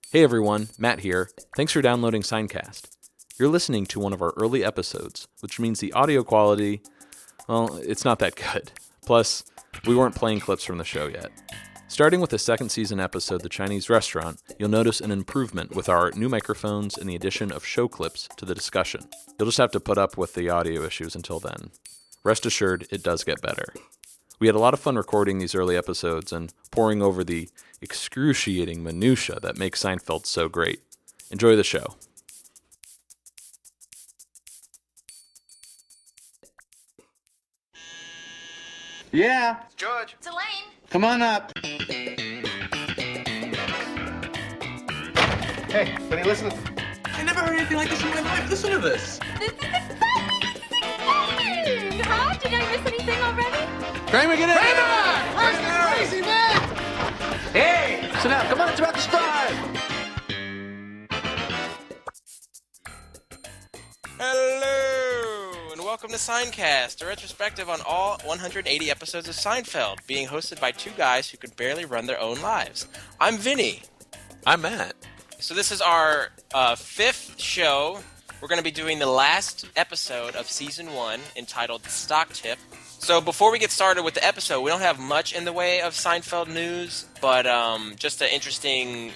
Hey everyone, Matt here. Thanks for downloading Seincast. You're listening to one of our early episodes, which means the audio quality, well, it's not that good. Plus, we weren't playing clips from the show yet. Starting with the second season episode, The Chinese Restaurant, you'll notice an improvement with our new microphones and the addition of show clips to the discussion. You'll just have to put up with the audio issues until then. Rest assured, it does get better. We had a lot of fun recording these early episodes and poring over the excruciating minutia that makes Seinfeld so great. Enjoy the show. Yeah, George. It's Elaine. come on up. Hey, Benny, listen. I never heard anything like this in my life. Listen to this. This is exciting! Huh? Did I miss anything already? Kramer, get in. That's crazy, man! Hey! Sit down, come on, it's about to start! Hello, and welcome to Seincast, a retrospective on all 180 episodes of Seinfeld, being hosted by two guys who could barely run their own lives. I'm Vinny. I'm Matt. So this is our fifth show. We're going to be doing the last episode of Season 1, entitled The Stock Tip. So before we get started with the episode, we don't have much in the way of Seinfeld news, but just an interesting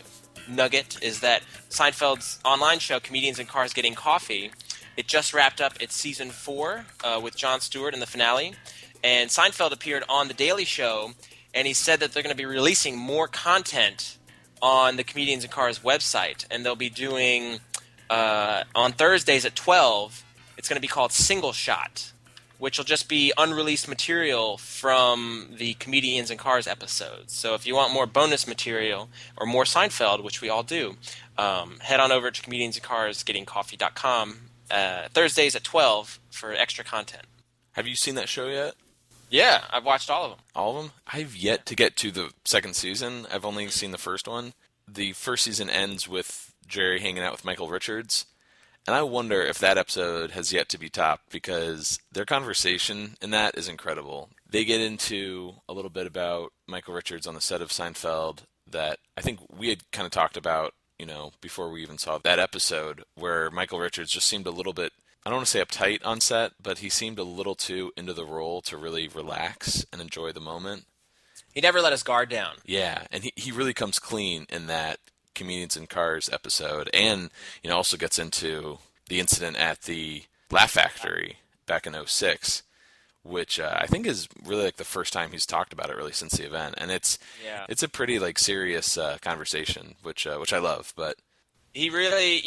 nugget is that Seinfeld's online show, Comedians in Cars Getting Coffee, it just wrapped up its Season 4 with Jon Stewart in the finale, and Seinfeld appeared on The Daily Show, and he said that they're going to be releasing more content on the Comedians in Cars website, and they'll be doing, on Thursdays at 12, it's going to be called Single Shot, which will just be unreleased material from the Comedians in Cars episodes. So if you want more bonus material or more Seinfeld, which we all do, head on over to comediansincarsgettingcoffee.com Thursdays at 12 for extra content. Have you seen that show yet? Yeah, I've watched all of them. All of them? I've yet to get to the second season. I've only seen the first one. The first season ends with Jerry hanging out with Michael Richards. And I wonder if that episode has yet to be topped because their conversation in that is incredible. They get into a little bit about Michael Richards on the set of Seinfeld that I think we had kind of talked about, before we even saw that episode where Michael Richards just seemed a little bit, I don't want to say uptight on set, but he seemed a little too into the role to really relax and enjoy the moment. He never let his guard down. Yeah, and he really comes clean in that Comedians in Cars episode, and also gets into the incident at the Laugh Factory back in '06, which I think is really like the first time he's talked about it really since the event, and it's a pretty like serious conversation, which I love, but You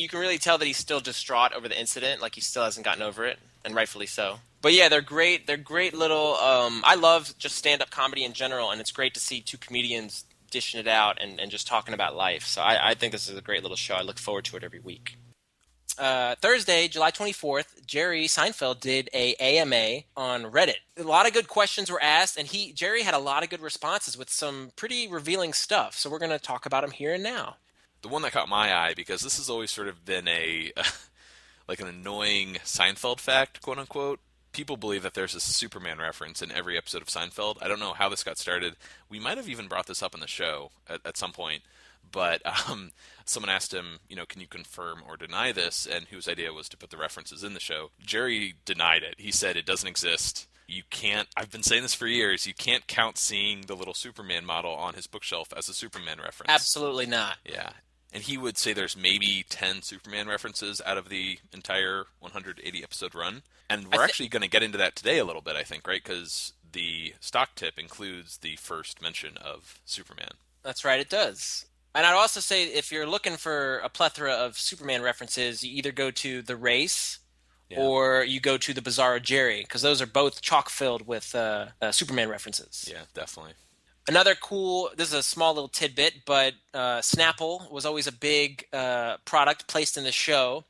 can really tell that he's still distraught over the incident, like he still hasn't gotten over it, and rightfully so. But yeah, they're great. They're great little. I love just stand-up comedy in general, and it's great to see two comedians dishing it out and just talking about life. So I think this is a great little show. I look forward to it every week. Thursday, July 24th, Jerry Seinfeld did a AMA on Reddit. A lot of good questions were asked, and Jerry had a lot of good responses with some pretty revealing stuff. So we're going to talk about him here and now. the one that caught my eye, because this has always sort of been a like an annoying Seinfeld fact, quote unquote. People believe that there's a Superman reference in every episode of Seinfeld. I don't know how this got started. We might have even brought this up in the show at some point, but someone asked him, can you confirm or deny this? And whose idea was to put the references in the show. Jerry denied it. He said it doesn't exist. You can't, I've been saying this for years, you can't count seeing the little Superman model on his bookshelf as a Superman reference. Absolutely not. Yeah. And he would say there's maybe 10 Superman references out of the entire 180 episode run. And we're actually going to get into that today a little bit, I think, right? Because the stock tip includes the first mention of Superman. That's right, it does. And I'd also say if you're looking for a plethora of Superman references, you either go to The Race or you go to The Bizarro Jerry, because those are both chock-filled with Superman references. Yeah, definitely. Another cool, this is a small little tidbit, but Snapple was always a big product placed in the show.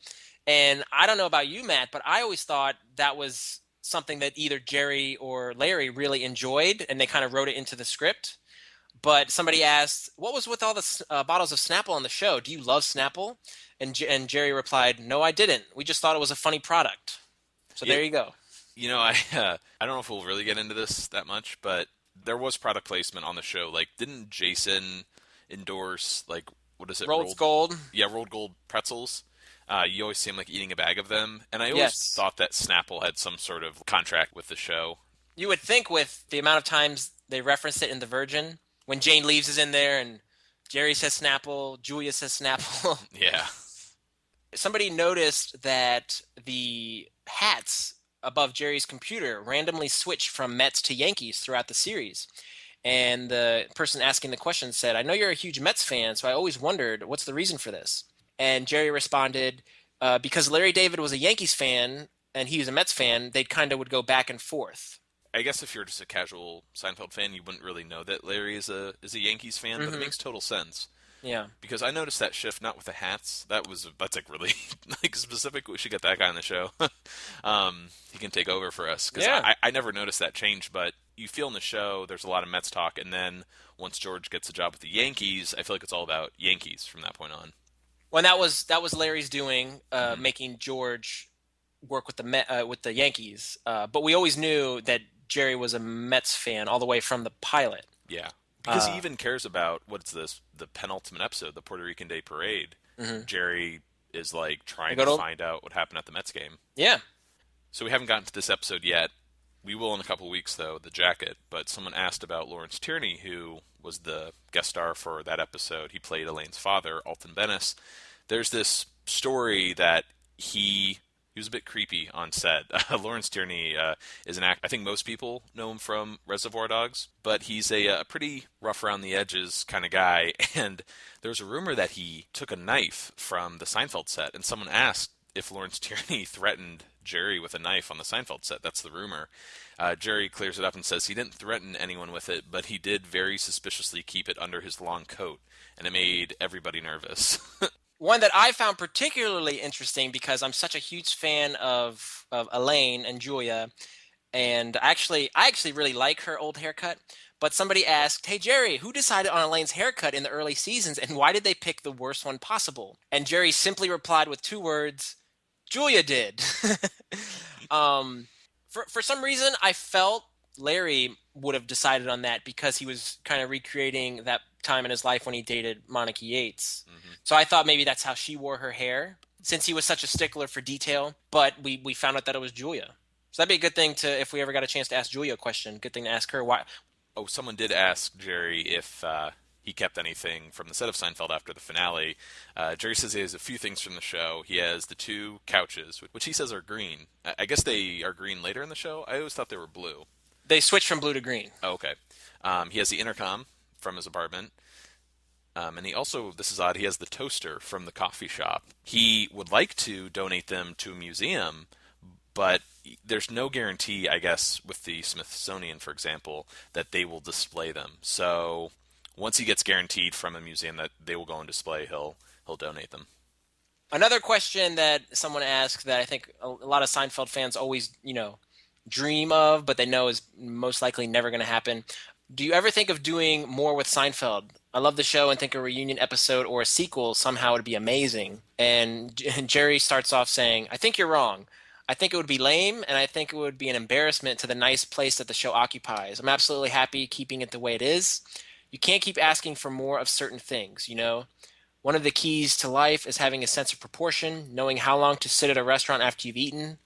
And I don't know about you, Matt, but I always thought that was something that either Jerry or Larry really enjoyed, and they kind of wrote it into the script. But somebody asked, what was with all the bottles of Snapple on the show? Do you love Snapple? And Jerry replied, no, I didn't. We just thought it was a funny product. So there you go. I don't know if we'll really get into this that much, but there was product placement on the show. Like, didn't Jason endorse, like, what is it? Rolled gold. Yeah, rolled gold pretzels. You always see him like eating a bag of them, and I always Yes. thought that Snapple had some sort of contract with the show. You would think with the amount of times they referenced it in The Virgin, when Jane Leeves is in there and Jerry says Snapple, Julia says Snapple. Yeah. Somebody noticed that the hats above Jerry's computer randomly switched from Mets to Yankees throughout the series. And the person asking the question said, I know you're a huge Mets fan, so I always wondered, what's the reason for this? And Jerry responded, because Larry David was a Yankees fan and he was a Mets fan, they kind of would go back and forth. I guess if you're just a casual Seinfeld fan, you wouldn't really know that Larry is a Yankees fan, but it makes total sense. Yeah. Because I noticed that shift not with the hats. That's like really like specific. We should get that guy on the show. He can take over for us. Because Yeah. I never noticed that change, but you feel in the show there's a lot of Mets talk, and then once George gets a job with the Yankees, I feel like it's all about Yankees from that point on. Well, that was Larry's doing, making George work with the Yankees. But we always knew that Jerry was a Mets fan all the way from the pilot. Yeah. Because he even cares about, the penultimate episode, the Puerto Rican Day Parade. Jerry is like trying to find out what happened at the Mets game. Yeah. So we haven't gotten to this episode yet. We will in a couple weeks, though, the jacket. But someone asked about Lawrence Tierney, who was the guest star for that episode. He played Elaine's father, Alton Bennis. There's this story that he was a bit creepy on set. Lawrence Tierney is an actor. I think most people know him from Reservoir Dogs, but he's a pretty rough around the edges kind of guy. And there's a rumor that he took a knife from the Seinfeld set, and someone asked if Lawrence Tierney threatened Jerry with a knife on the Seinfeld set. That's the rumor. Jerry clears it up and says he didn't threaten anyone with it, but he did very suspiciously keep it under his long coat, and it made everybody nervous. One that I found particularly interesting because I'm such a huge fan of Elaine and Julia, and I actually really like her old haircut. But somebody asked, "Hey Jerry, who decided on Elaine's haircut in the early seasons, and why did they pick the worst one possible?" And Jerry simply replied with 2 words, "Julia did." For some reason, I felt Larry would have decided on that because he was kind of recreating that time in his life when he dated Monica Yates. So I thought maybe that's how she wore her hair, since he was such a stickler for detail. But we found out that it was Julia. So that'd be a good thing to, if we ever got a chance to ask Julia a question, good thing to ask her. Why? Oh, someone did ask Jerry if he kept anything from the set of Seinfeld after the finale. Jerry says he has a few things from the show. He has the 2 couches, which he says are green. I guess they are green later in the show. I always thought they were blue. They switched from blue to green. Oh, okay. He has the intercom from his apartment. And he also, this is odd, he has the toaster from the coffee shop. He would like to donate them to a museum, but there's no guarantee, I guess, with the Smithsonian, for example, that they will display them. So once he gets guaranteed from a museum that they will go on display, he'll donate them. Another question that someone asked that I think a lot of Seinfeld fans always, dream of, but they know is most likely never going to happen. Do you ever think of doing more with Seinfeld? I love the show and think a reunion episode or a sequel somehow would be amazing. And Jerry starts off saying, I think you're wrong. I think it would be lame, and I think it would be an embarrassment to the nice place that the show occupies. I'm absolutely happy keeping it the way it is. You can't keep asking for more of certain things, One of the keys to life is having a sense of proportion, knowing how long to sit at a restaurant after you've eaten,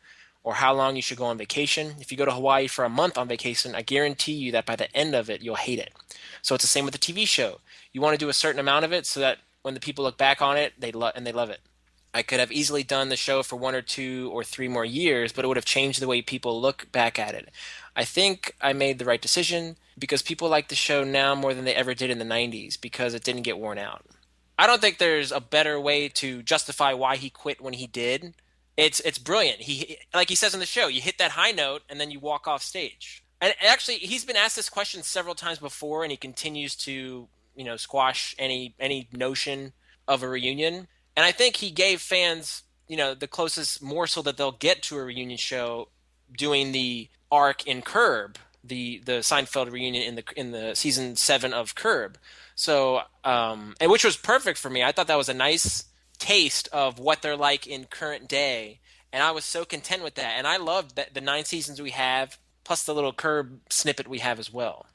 or how long you should go on vacation. If you go to Hawaii for a month on vacation, I guarantee you that by the end of it, you'll hate it. So it's the same with the TV show. You want to do a certain amount of it so that when the people look back on it, they love it. I could have easily done the show for 1 or 2 or 3 more years, but it would have changed the way people look back at it. I think I made the right decision because people like the show now more than they ever did in the 90s because it didn't get worn out. I don't think there's a better way to justify why he quit when he did. It's brilliant. He, like he says in the show, you hit that high note and then you walk off stage. And actually, he's been asked this question several times before, and he continues to, squash any notion of a reunion. And I think he gave fans, the closest morsel that they'll get to a reunion show doing the arc in Curb, the Seinfeld reunion in the season 7 of Curb. So, and which was perfect for me. I thought that was a nice taste of what they're like in current day, and I was so content with that. And I loved that the 9 seasons we have, plus the little Curb snippet we have as well.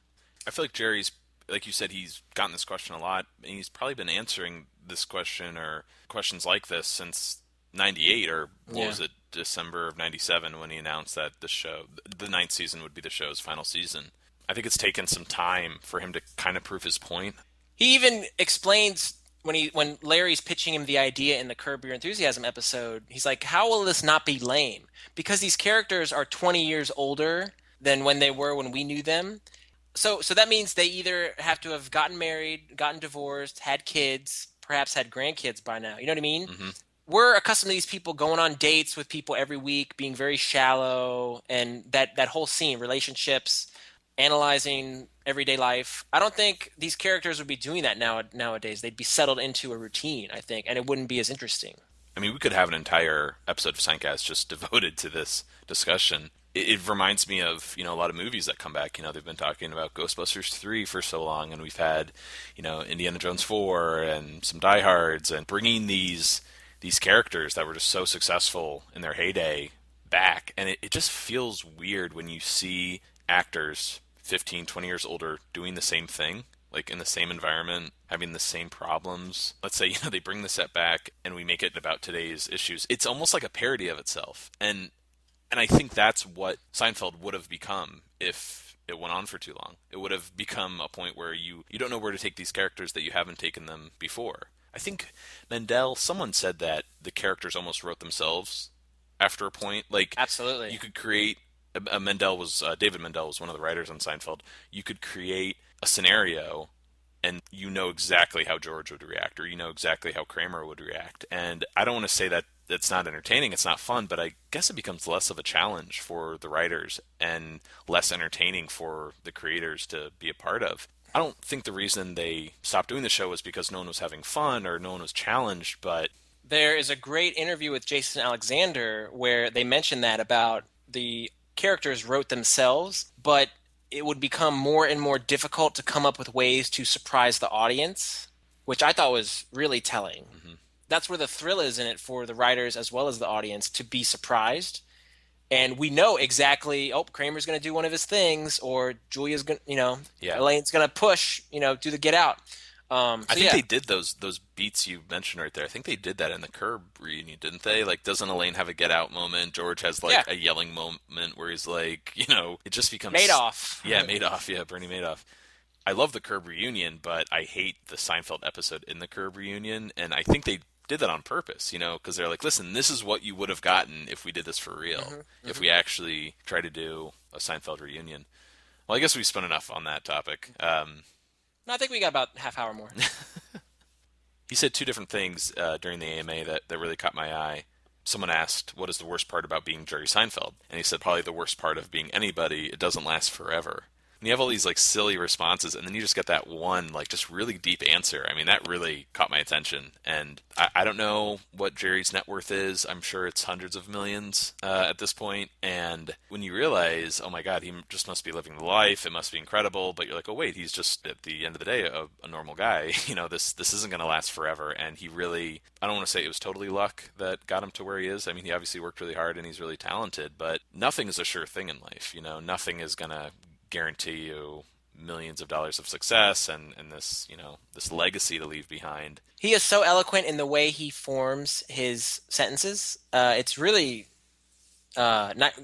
I feel like Jerry's, like you said, he's gotten this question a lot, and he's probably been answering this question or questions like this since 98, or what was it, December of 97, when he announced that the ninth season would be the show's final season. I think it's taken some time for him to kind of prove his point. He even explains when Larry's pitching him the idea in the Curb Your Enthusiasm episode, he's like, how will this not be lame? Because these characters are 20 years older than when they were when we knew them. So that means they either have to have gotten married, gotten divorced, had kids, perhaps had grandkids by now. You know what I mean? Mm-hmm. We're accustomed to these people going on dates with people every week, being very shallow, and that whole scene, relationships, analyzing everyday life. I don't think these characters would be doing that nowadays. They'd be settled into a routine, I think, and it wouldn't be as interesting. I mean, we could have an entire episode of Seincast just devoted to this discussion. It reminds me of, a lot of movies that come back. They've been talking about Ghostbusters 3 for so long, and we've had, Indiana Jones 4 and some Die Hards, and bringing these characters that were just so successful in their heyday back. And it just feels weird when you see actors 15, 20 years older doing the same thing, like in the same environment, having the same problems. Let's say, they bring the set back and we make it about today's issues. It's almost like a parody of itself. And I think that's what Seinfeld would have become if it went on for too long. It would have become a point where you don't know where to take these characters that you haven't taken them before. I think someone said that the characters almost wrote themselves after a point. Like, absolutely. You could create David Mendel was one of the writers on Seinfeld. You could create a scenario and exactly how George would react, or exactly how Kramer would react. And I don't want to say that it's not entertaining, it's not fun, but I guess it becomes less of a challenge for the writers and less entertaining for the creators to be a part of. I don't think the reason they stopped doing the show was because no one was having fun or no one was challenged, but... There is a great interview with Jason Alexander where they mention that about the characters wrote themselves, but it would become more and more difficult to come up with ways to surprise the audience, which I thought was really telling. Mm-hmm. That's where the thrill is in it for the writers as well as the audience, to be surprised. And we know exactly, Kramer's going to do one of his things, or Julia's going to, Elaine's going to push, do the get out. I think they did those beats you mentioned right there. I think they did that in the Curb reunion, didn't they? Like, doesn't Elaine have a get out moment? George has a yelling moment where he's like, it just becomes Madoff. Yeah, Madoff. Yeah, Bernie Madoff. I love the Curb reunion, but I hate the Seinfeld episode in the Curb reunion, and I think they did that on purpose, because they're like, listen, this is what you would have gotten if we did this for real, if we actually tried to do a Seinfeld reunion. Well, I guess we spent enough on that topic. No, I think we got about half hour more. He said two different things during the AMA that really caught my eye. Someone asked, what is the worst part about being Jerry Seinfeld? And he said, probably the worst part of being anybody, it doesn't last forever. And you have all these silly responses, and then you just get that one just really deep answer. I mean, that really caught my attention. And I don't know what Jerry's net worth is. I'm sure it's hundreds of millions at this point. And when you realize, oh my God, he just must be living the life. It must be incredible. But you're like, oh wait, he's just at the end of the day a normal guy. This isn't going to last forever. And he really, I don't want to say it was totally luck that got him to where he is. I mean, he obviously worked really hard and he's really talented. But nothing is a sure thing in life. Nothing is going to guarantee you millions of dollars of success and this this legacy to leave behind. He is so eloquent in the way he forms his sentences. It's really not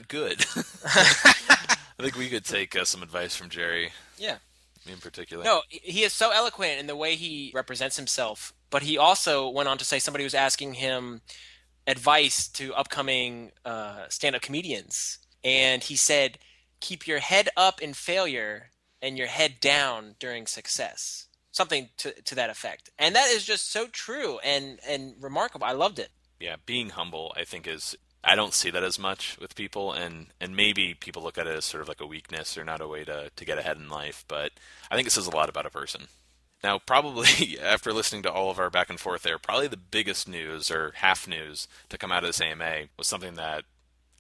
good. I think we could take some advice from Jerry. Yeah, me in particular. No, he is so eloquent in the way he represents himself. But he also went on to say, somebody was asking him advice to upcoming stand-up comedians, and he said, keep your head up in failure and your head down during success. Something to that effect. And that is just so true and remarkable. I loved it. Yeah, being humble, I think, I don't see that as much with people, and maybe people look at it as sort of like a weakness or not a way to get ahead in life, but I think it says a lot about a person. Now, probably after listening to all of our back and forth there, probably the biggest news or half news to come out of this AMA was something that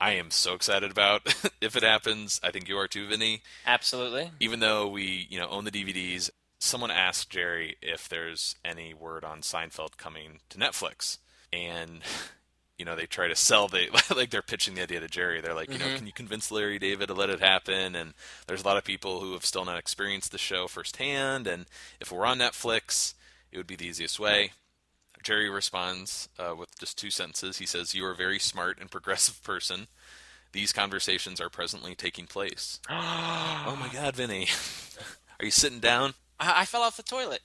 I am so excited about if it happens. I think you are too, Vinny. Absolutely. Even though we, own the DVDs, someone asked Jerry if there's any word on Seinfeld coming to Netflix. And, they try to sell they're pitching the idea to Jerry. They're like, can you convince Larry David to let it happen? And there's a lot of people who have still not experienced the show firsthand. And if we're on Netflix, It would be the easiest way. Jerry responds with just 2 sentences. He says, "You are a very smart and progressive person. These conversations are presently taking place." Oh my God, Vinny. Are you sitting down? I fell off the toilet.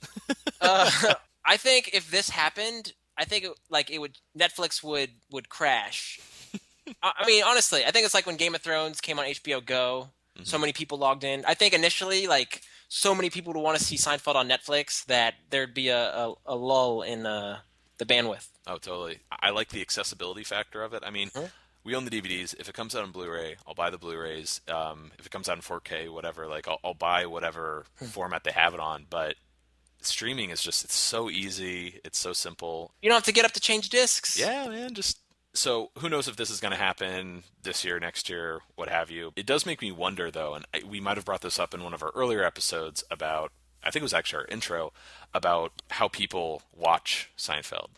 I think if this happened, I think Netflix would crash. I mean, honestly, I think it's like when Game of Thrones came on HBO Go. Mm-hmm. So many people logged in. I think initially, so many people would want to see Seinfeld on Netflix that there'd be a lull in the bandwidth. Oh, totally. I like the accessibility factor of it. I mean, we own the DVDs. If it comes out on Blu-ray, I'll buy the Blu-rays. If it comes out in 4K, whatever, I'll buy whatever format they have it on. But streaming is it's so easy. It's so simple. You don't have to get up to change discs. Yeah, man. So who knows if this is going to happen this year, next year, what have you. It does make me wonder, though, and we might have brought this up in one of our earlier episodes about, I think it was actually our intro, about how people watch Seinfeld.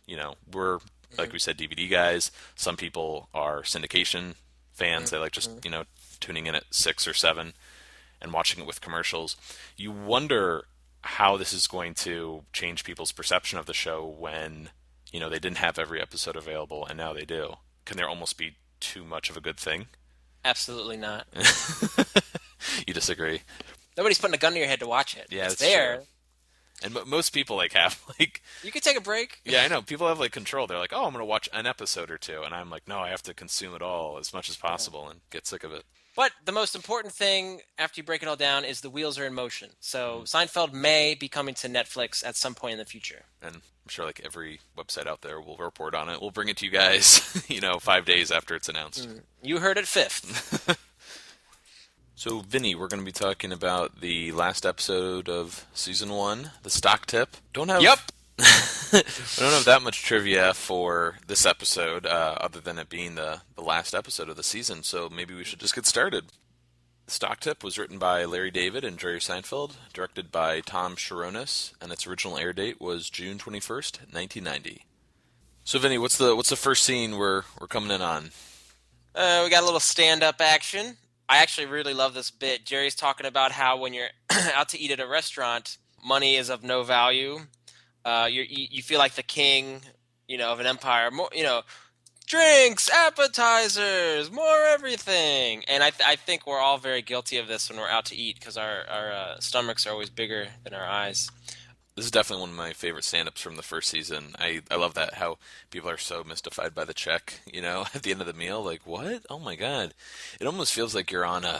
We're, like we said, DVD guys. Some people are syndication fans. They like just, tuning in at 6 or 7 and watching it with commercials. You wonder how this is going to change people's perception of the show when they didn't have every episode available, and now they do. Can there almost be too much of a good thing? Absolutely not. You disagree? Nobody's putting a gun to your head to watch it. Yeah, it's there. True. And most people have You could take a break. Yeah, I know. People have control. They're like, "Oh, I'm going to watch an episode or 2," and I'm like, "No, I have to consume it all as much as possible and get sick of it." But the most important thing, after you break it all down, is the wheels are in motion. So Seinfeld may be coming to Netflix at some point in the future. And I'm sure every website out there will report on it. We'll bring it to you guys, 5 days after it's announced. You heard it fifth. So, Vinny, we're going to be talking about the last episode of Season 1, the stock tip. Yep. I don't have that much trivia for this episode, other than it being the last episode of the season, so maybe we should just get started. The stock tip was written by Larry David and Jerry Seinfeld, directed by Tom Sharonis, and its original air date was June 21st, 1990. So, Vinny, what's the first scene we're coming in on? We got a little stand-up action. I actually really love this bit. Jerry's talking about how when you're out to eat at a restaurant, money is of no value. You feel like the king, of an empire. More, drinks, appetizers, more everything. And I think we're all very guilty of this when we're out to eat because our stomachs are always bigger than our eyes. This is definitely one of my favorite stand-ups from the first season. I love that, how people are so mystified by the check, at the end of the meal. Like, what? Oh, my God. It almost feels like you're on a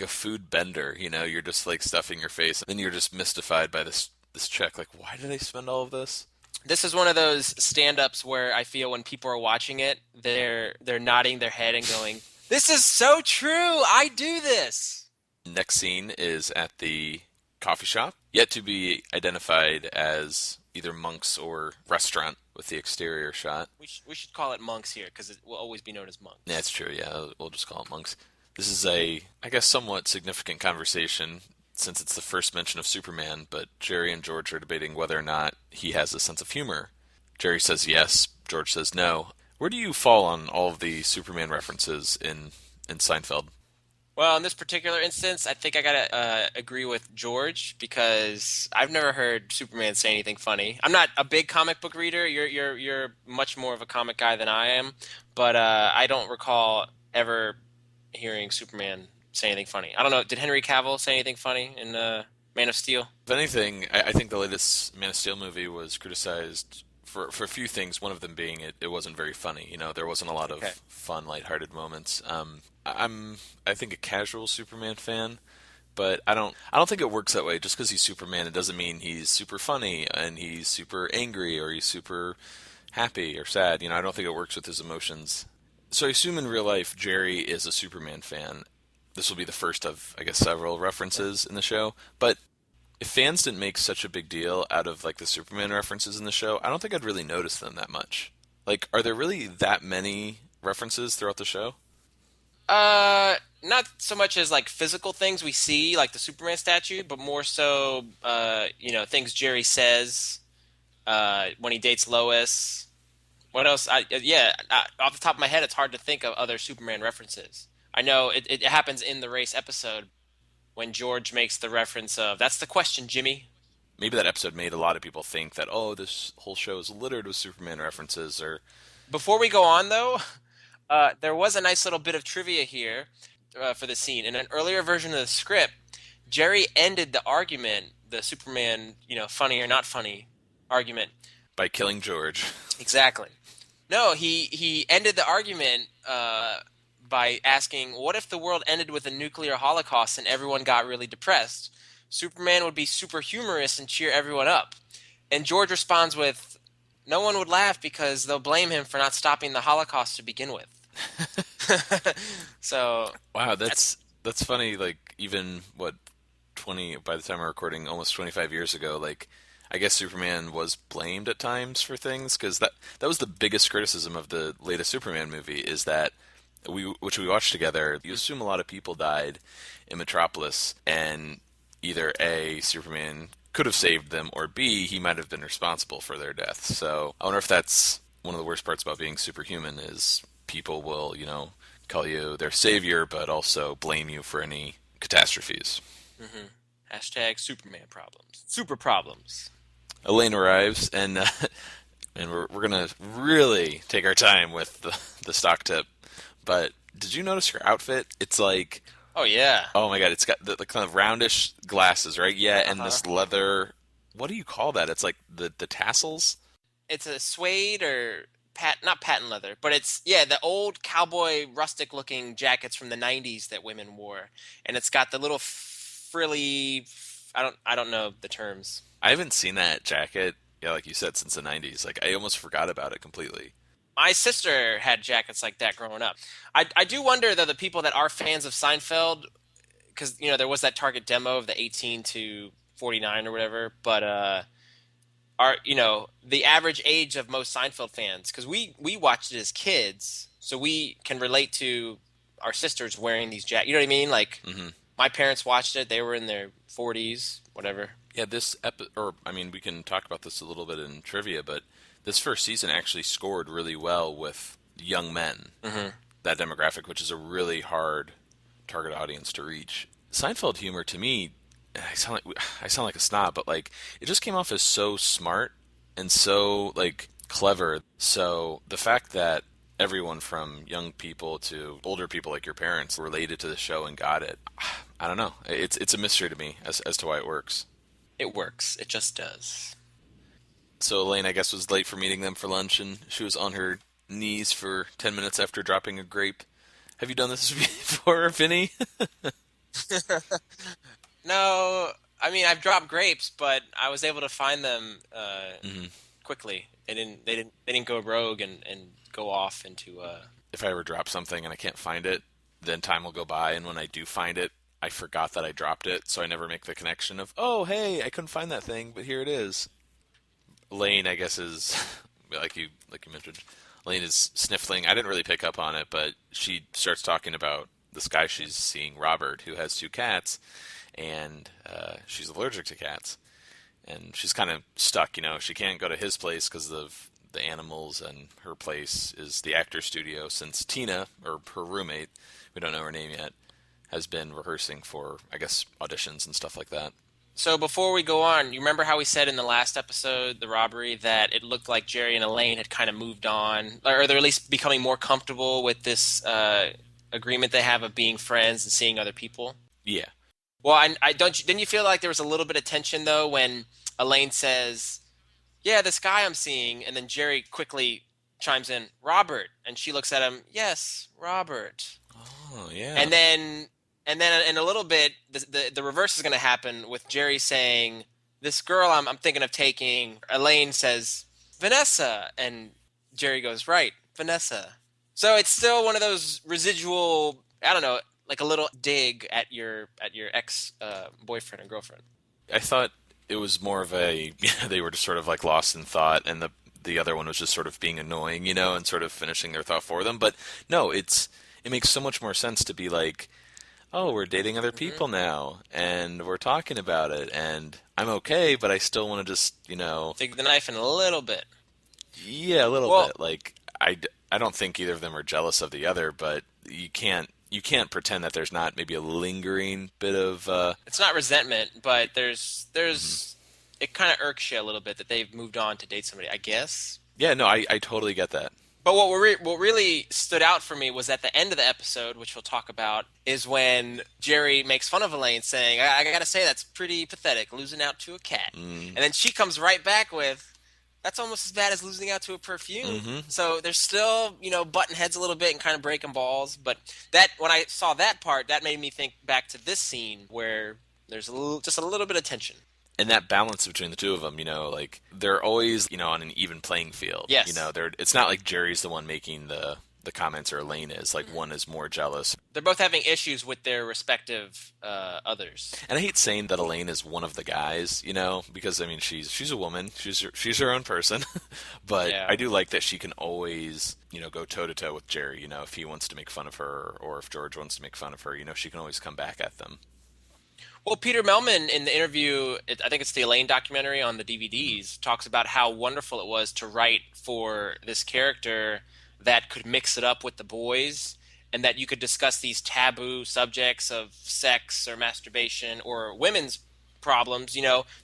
food bender, You're just, stuffing your face, and then you're just mystified by this check. Like, why do they spend all of this? This is one of those stand-ups where I feel when people are watching it, they're nodding their head and going, "This is so true! I do this!" Next scene is at the coffee shop, yet to be identified as either Monk's or restaurant with the exterior shot. We should call it Monk's here because it will always be known as Monk's. Yeah, that's true. Yeah, we'll just call it Monk's. This is I guess, somewhat significant conversation since it's the first mention of Superman, but Jerry and George are debating whether or not he has a sense of humor. Jerry says yes, George says no. Where do you fall on all of the Superman references in Seinfeld? Well, in this particular instance, I think I gotta agree with George because I've never heard Superman say anything funny. I'm not a big comic book reader. You're much more of a comic guy than I am, but I don't recall ever hearing Superman say anything funny. I don't know. Did Henry Cavill say anything funny in Man of Steel? If anything, I think the latest Man of Steel movie was criticized for a few things. One of them being it wasn't very funny. There wasn't a lot of fun, lighthearted moments. I'm I think a casual Superman fan, but I don't think it works that way. Just because he's Superman, it doesn't mean he's super funny and he's super angry or he's super happy or sad. I don't think it works with his emotions. So I assume in real life Jerry is a Superman fan. This will be the first of, I guess, several references in the show. But if fans didn't make such a big deal out of the Superman references in the show, I don't think I'd really notice them that much. Are there really that many references throughout the show? Not so much as physical things we see, like the Superman statue, but more so, things Jerry says when he dates Lois. What else? Off the top of my head, it's hard to think of other Superman references. I know it happens in the race episode when George makes the reference of, "That's the question, Jimmy." maybe that episode made a lot of people think that, oh, this whole show is littered with Superman references. Or Before we go on, though, there was a nice little bit of trivia here for the scene. In an earlier version of the script, Jerry ended the argument, the Superman, funny or not funny argument. by killing George. Exactly. No, he ended the argument by asking, what if the world ended with a nuclear holocaust and everyone got really depressed? Superman would be super humorous and cheer everyone up. And George responds with, no one would laugh because they'll blame him for not stopping the Holocaust to begin with. So Wow, that's funny. Like, even, by the time we're recording, almost 25 years ago, like, I guess Superman was blamed at times for things, because that was the biggest criticism of the latest Superman movie, is that which we watched together, you assume a lot of people died in Metropolis, and either A, Superman could have saved them, or B, he might have been responsible for their deaths. So I wonder if that's one of the worst parts about being superhuman, is people will, call you their savior, but also blame you for any catastrophes. Mm-hmm. Hashtag Superman problems. Super problems. Elaine arrives, and we're going to really take our time with the stock tip. But did you notice her outfit? It's like... Oh, yeah. Oh, my God. It's got the kind of roundish glasses, right? Yeah, and this leather... What do you call that? It's like the tassels? It's a suede or... not patent leather, but it's, the old cowboy rustic-looking jackets from the 90s that women wore. And it's got the little frilly... I don't know the terms. I haven't seen that jacket, like you said, since the 90s. Like, I almost forgot about it completely. My sister had jackets like that growing up. I do wonder, though, the people that are fans of Seinfeld, because, there was that Target demo of the 18 to 49 or whatever, but the average age of most Seinfeld fans, because we watched it as kids, so we can relate to our sisters wearing these jackets. You know what I mean? Like, my parents watched it. They were in their 40s, whatever. Yeah, we can talk about this a little bit in trivia, but this first season actually scored really well with young men, that demographic, which is a really hard target audience to reach. Seinfeld humor, to me, I sound like a snob, but like, it just came off as so smart and so like clever. So the fact that everyone from young people to older people like your parents related to the show and got it, I don't know. It's a mystery to me as to why it works. It works. It just does. So Elaine, I guess, was late for meeting them for lunch, and she was on her knees for 10 minutes after dropping a grape. Have you done this before, Vinny? No, I mean, I've dropped grapes, but I was able to find them quickly. They didn't go rogue and go off into... If I ever drop something and I can't find it, then time will go by, and when I do find it, I forgot that I dropped it, so I never make the connection of, oh, hey, I couldn't find that thing, but here it is. Lane, I guess, is, like you mentioned, Lane is sniffling. I didn't really pick up on it, but she starts talking about this guy she's seeing, Robert, who has 2 cats, and she's allergic to cats. And she's kind of stuck, she can't go to his place because of the animals, and her place is the actor's studio, since Tina, or her roommate, we don't know her name yet, has been rehearsing for, I guess, auditions and stuff like that. So before we go on, you remember how we said in the last episode, the robbery, that it looked like Jerry and Elaine had kind of moved on, or they're at least becoming more comfortable with this agreement they have of being friends and seeing other people? Yeah. Well, didn't you feel like there was a little bit of tension, though, when Elaine says, yeah, this guy I'm seeing, and then Jerry quickly chimes in, Robert, and she looks at him, yes, Robert. Oh, yeah. And then in a little bit, the reverse is going to happen with Jerry saying, this girl I'm thinking of taking. Elaine says, Vanessa. And Jerry goes, right, Vanessa. So it's still one of those residual, I don't know, like a little dig at your ex boyfriend or girlfriend. I thought it was more of they were just sort of like lost in thought, and the other one was just sort of being annoying, and sort of finishing their thought for them. But no, it makes so much more sense to be like, oh, we're dating other people now, and we're talking about it, and I'm okay, but I still want to just, dig the knife in a little bit. Yeah, a little bit. Like, I don't think either of them are jealous of the other, but you can't pretend that there's not maybe a lingering bit of... It's not resentment, but there's it kind of irks you a little bit that they've moved on to date somebody, I guess. Yeah, no, I totally get that. But what really stood out for me was at the end of the episode, which we'll talk about, is when Jerry makes fun of Elaine, saying, I gotta say, that's pretty pathetic, losing out to a cat. And then she comes right back with, that's almost as bad as losing out to a perfume. So they're still, butting heads a little bit and kind of breaking balls. But that, when I saw that part, that made me think back to this scene where there's just a little bit of tension. And that balance between the two of them, like they're always, on an even playing field. Yes. It's not like Jerry's the one making the comments or Elaine is. Like one is more jealous. They're both having issues with their respective others. And I hate saying that Elaine is one of the guys, because I mean she's a woman, she's her own person, but Yeah. I do like that she can always, go toe to toe with Jerry. If he wants to make fun of her or if George wants to make fun of her, she can always come back at them. Well, Peter Melman, in the interview, I think it's the Elaine documentary on the DVDs, talks about how wonderful it was to write for this character that could mix it up with the boys and that you could discuss these taboo subjects of sex or masturbation or women's problems,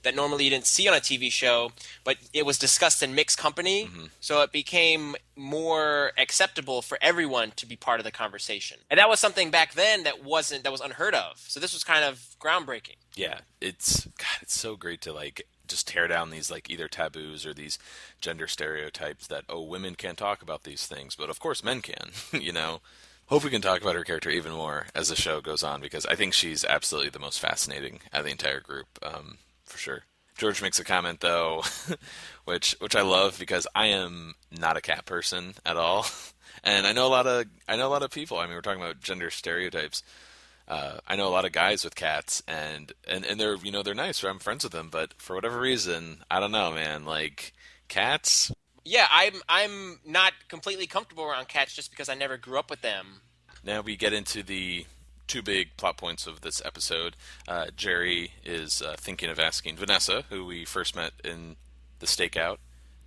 that normally you didn't see on a TV show, but it was discussed in mixed company, so it became more acceptable for everyone to be part of the conversation. And that was something back then that was unheard of. So this was kind of groundbreaking. Yeah, it's so great to just tear down these either taboos or these gender stereotypes that women can't talk about these things, but of course men can, Hope we can talk about her character even more as the show goes on, because I think she's absolutely the most fascinating out of the entire group, for sure. George makes a comment though, which I love, because I am not a cat person at all, and I know a lot of people. I mean, we're talking about gender stereotypes. I know a lot of guys with cats, and they're they're nice, or I'm friends with them, but for whatever reason, I don't know, man. Cats. Yeah, I'm not completely comfortable around cats just because I never grew up with them. Now we get into the two big plot points of this episode. Jerry is thinking of asking Vanessa, who we first met in the stakeout.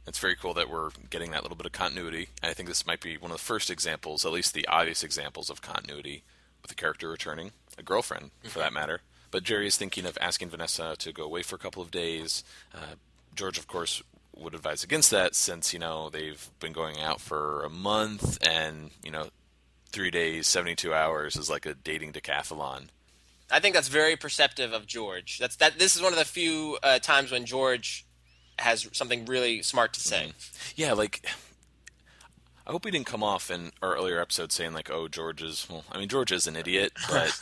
It's very cool that we're getting that little bit of continuity. And I think this might be one of the first examples, at least the obvious examples of continuity, with a character returning, a girlfriend for that matter. But Jerry is thinking of asking Vanessa to go away for a couple of days. George, of course, would advise against that, since they've been going out for a month, and 3 days, 72 hours is like a dating decathlon. I think that's very perceptive of George. This is one of the few times when George has something really smart to say. Yeah, I hope we didn't come off in our earlier episode saying George is an idiot, but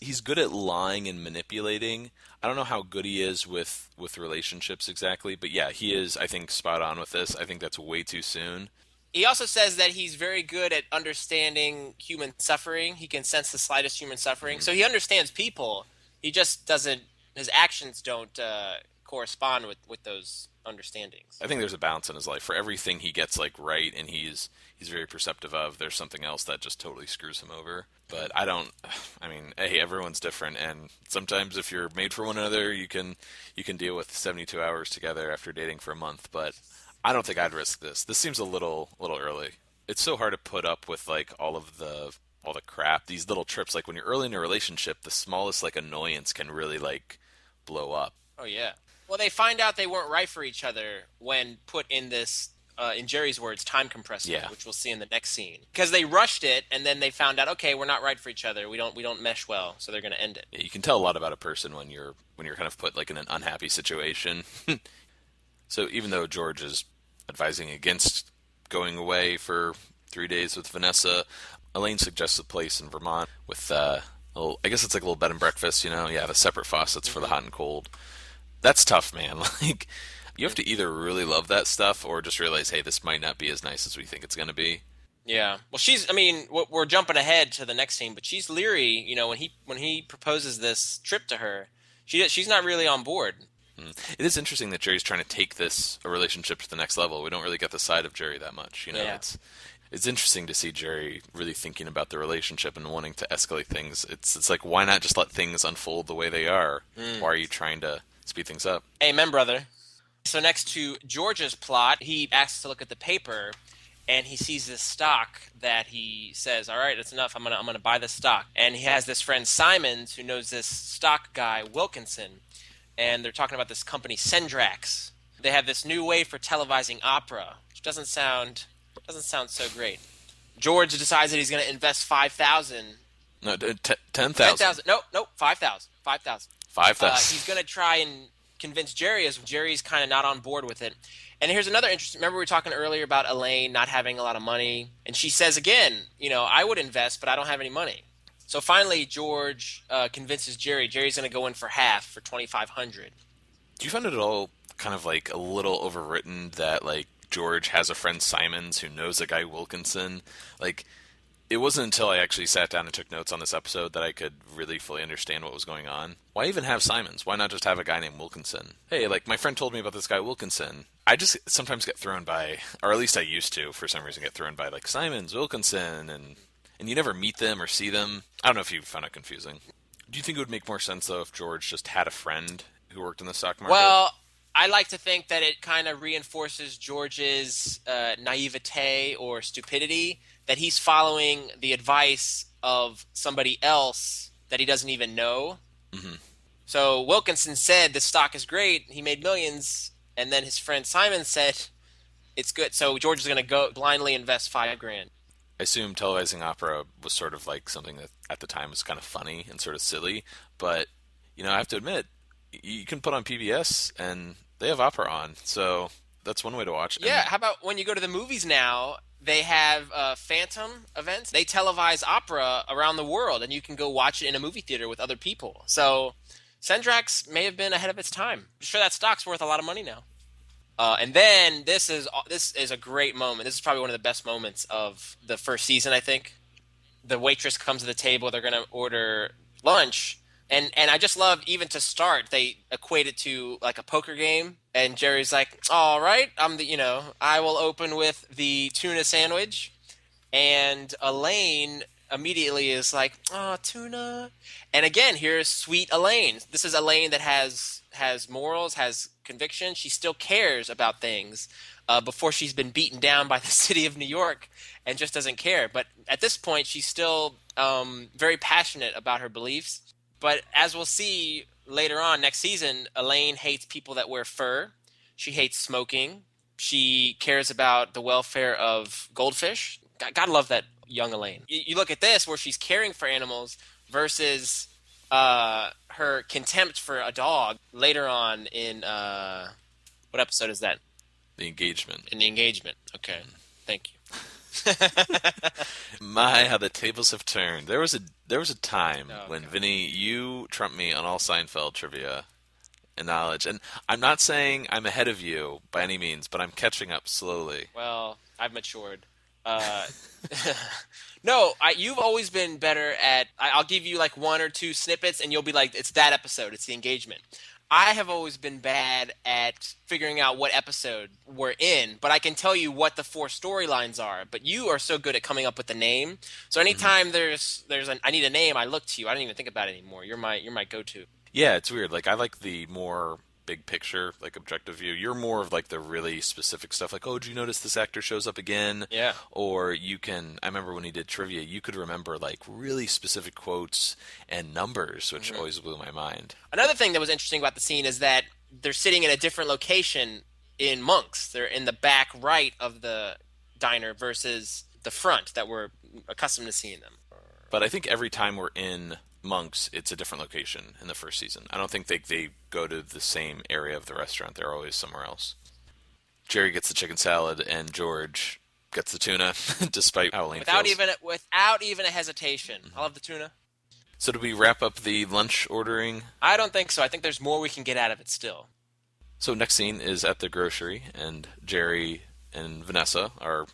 he's good at lying and manipulating. I don't know how good he is with relationships exactly, but yeah, he is, I think, spot on with this. I think that's way too soon. He also says that he's very good at understanding human suffering. He can sense the slightest human suffering. So he understands people. He just doesn't, his actions don't correspond with those understandings. I think there's a balance in his life. For everything he gets right and he's very perceptive of, there's something else that just totally screws him over. But hey, everyone's different, and sometimes if you're made for one another, you can deal with 72 hours together after dating for a month, but I don't think I'd risk this. This seems a little early. It's so hard to put up with all the crap, these little trips. When you're early in a relationship, the smallest annoyance can really blow up. Oh yeah. Well, they find out they weren't right for each other when put in this, in Jerry's words, time compressor, which we'll see in the next scene. Because they rushed it, and then they found out, okay, we're not right for each other. We don't mesh well, so they're going to end it. Yeah, you can tell a lot about a person when you're kind of put in an unhappy situation. So even though George is advising against going away for 3 days with Vanessa, Elaine suggests a place in Vermont with I guess it's a little bed and breakfast, the separate faucets for the hot and cold. That's tough, man. You have to either really love that stuff or just realize, hey, this might not be as nice as we think it's going to be. Yeah. Well, we're jumping ahead to the next scene, but she's leery, when he proposes this trip to her, she's not really on board. It is interesting that Jerry's trying to take a relationship to the next level. We don't really get the side of Jerry that much, Yeah. It's interesting to see Jerry really thinking about the relationship and wanting to escalate things. It's why not just let things unfold the way they are? Why are you trying to speed things up? Amen, brother. So next to George's plot, he asks to look at the paper, and he sees this stock that he says, all right, that's enough. I'm gonna buy this stock. And he has this friend Simons who knows this stock guy, Wilkenson. and they're talking about this company, Sendrax. They have this new way for televising opera, which doesn't sound so great. George decides that he's going to invest 5,000. No, 10,000. 10,000. No, 5,000. 5,000. 5,000. He's going to try and convince Jerry, as Jerry's kind of not on board with it. And here's another interesting. Remember we were talking earlier about Elaine not having a lot of money, and she says again, I would invest, but I don't have any money. So finally, George convinces Jerry. Jerry's going to go in for half, for $2,500. Do you find it at all kind of like a little overwritten that like George has a friend Simons who knows a guy Wilkenson? Like, it wasn't until I actually sat down and took notes on this episode that I could really fully understand what was going on. Why even have Simons? Why not just have a guy named Wilkenson? Hey, like, my friend told me about this guy Wilkenson. I just sometimes get thrown by, or at least I used to, for some reason, get thrown by, like, Simons, Wilkenson, and you never meet them or see them. I don't know if you found it confusing. Do you think it would make more sense, though, if George just had a friend who worked in the stock market? Well, I like to think that it kind of reinforces George's naivete or stupidity, that he's following the advice of somebody else that he doesn't even know. Mm-hmm. So Wilkinson said the stock is great, he made millions, and then his friend Simon said it's good. So George is going to go blindly invest $5,000. I assume televising opera was sort of like something that at the time was kind of funny and sort of silly, but I have to admit, you can put on PBS and they have opera on, so that's one way to watch. Yeah, how about when you go to the movies now, they have Phantom events. They televise opera around the world, and you can go watch it in a movie theater with other people. So Sendrax may have been ahead of its time. I'm sure that stock's worth a lot of money now. And then this is a great moment. This is probably one of the best moments of the first season, I think. The waitress comes to the table. They're going to order lunch. And I just love, even to start, they equate it to like a poker game. And Jerry's like, all right, I will open with the tuna sandwich. And Elaine immediately is like, oh, tuna. And again, here's sweet Elaine. This is Elaine that has morals, has conviction. She still cares about things before she's been beaten down by the city of New York and just doesn't care. But at this point, she's still very passionate about her beliefs. But as we'll see later on next season, Elaine hates people that wear fur. She hates smoking. She cares about the welfare of goldfish. God love that young Elaine. You look at this where she's caring for animals versus her contempt for a dog later on in what episode is that? The Engagement. In The Engagement. Okay. Thank you. My, how the tables have turned. There was a time when Vinny, you trumped me on all Seinfeld trivia and knowledge, and I'm not saying I'm ahead of you by any means, but I'm catching up slowly. Well, I've matured. No, you've always been better at. I'll give you like one or two snippets, and you'll be like, "It's that episode. It's The Engagement." I have always been bad at figuring out what episode we're in, but I can tell you what the 4 storylines are. But you are so good at coming up with the name. So anytime I need a name, I look to you. I don't even think about it anymore. You're my go-to. Yeah, it's weird. Like, I like the more big picture, like, objective view. You're more of, like, the really specific stuff. Like, oh, did you notice this actor shows up again? Yeah. Or I remember when he did trivia, you could remember, like, really specific quotes and numbers, which always blew my mind. Another thing that was interesting about the scene is that they're sitting in a different location in Monk's. They're in the back right of the diner versus the front that we're accustomed to seeing them. But I think every time we're in Monk's, it's a different location in the first season. I don't think they go to the same area of the restaurant. They're always somewhere else. Jerry gets the chicken salad, and George gets the tuna, despite how Elaine without feels. Without even a hesitation. I love the tuna. So do we wrap up the lunch ordering? I don't think so. I think there's more we can get out of it still. So next scene is at the grocery, and Jerry and Vanessa are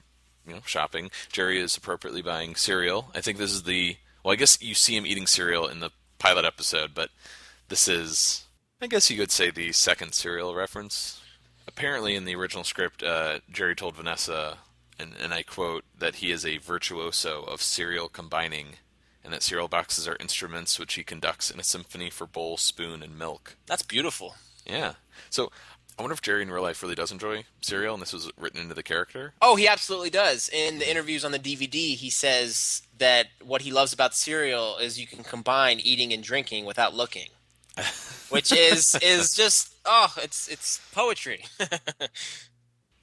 shopping. Jerry is appropriately buying cereal. I think this is I guess you see him eating cereal in the pilot episode, but this is, I guess you could say, the second cereal reference. Apparently in the original script, Jerry told Vanessa, and I quote, that he is a virtuoso of cereal combining, and that cereal boxes are instruments which he conducts in a symphony for bowl, spoon, and milk. That's beautiful. Yeah. So I wonder if Jerry in real life really does enjoy cereal, and this was written into the character. Oh, he absolutely does. In the interviews on the DVD, he says that what he loves about cereal is you can combine eating and drinking without looking. which is just it's poetry.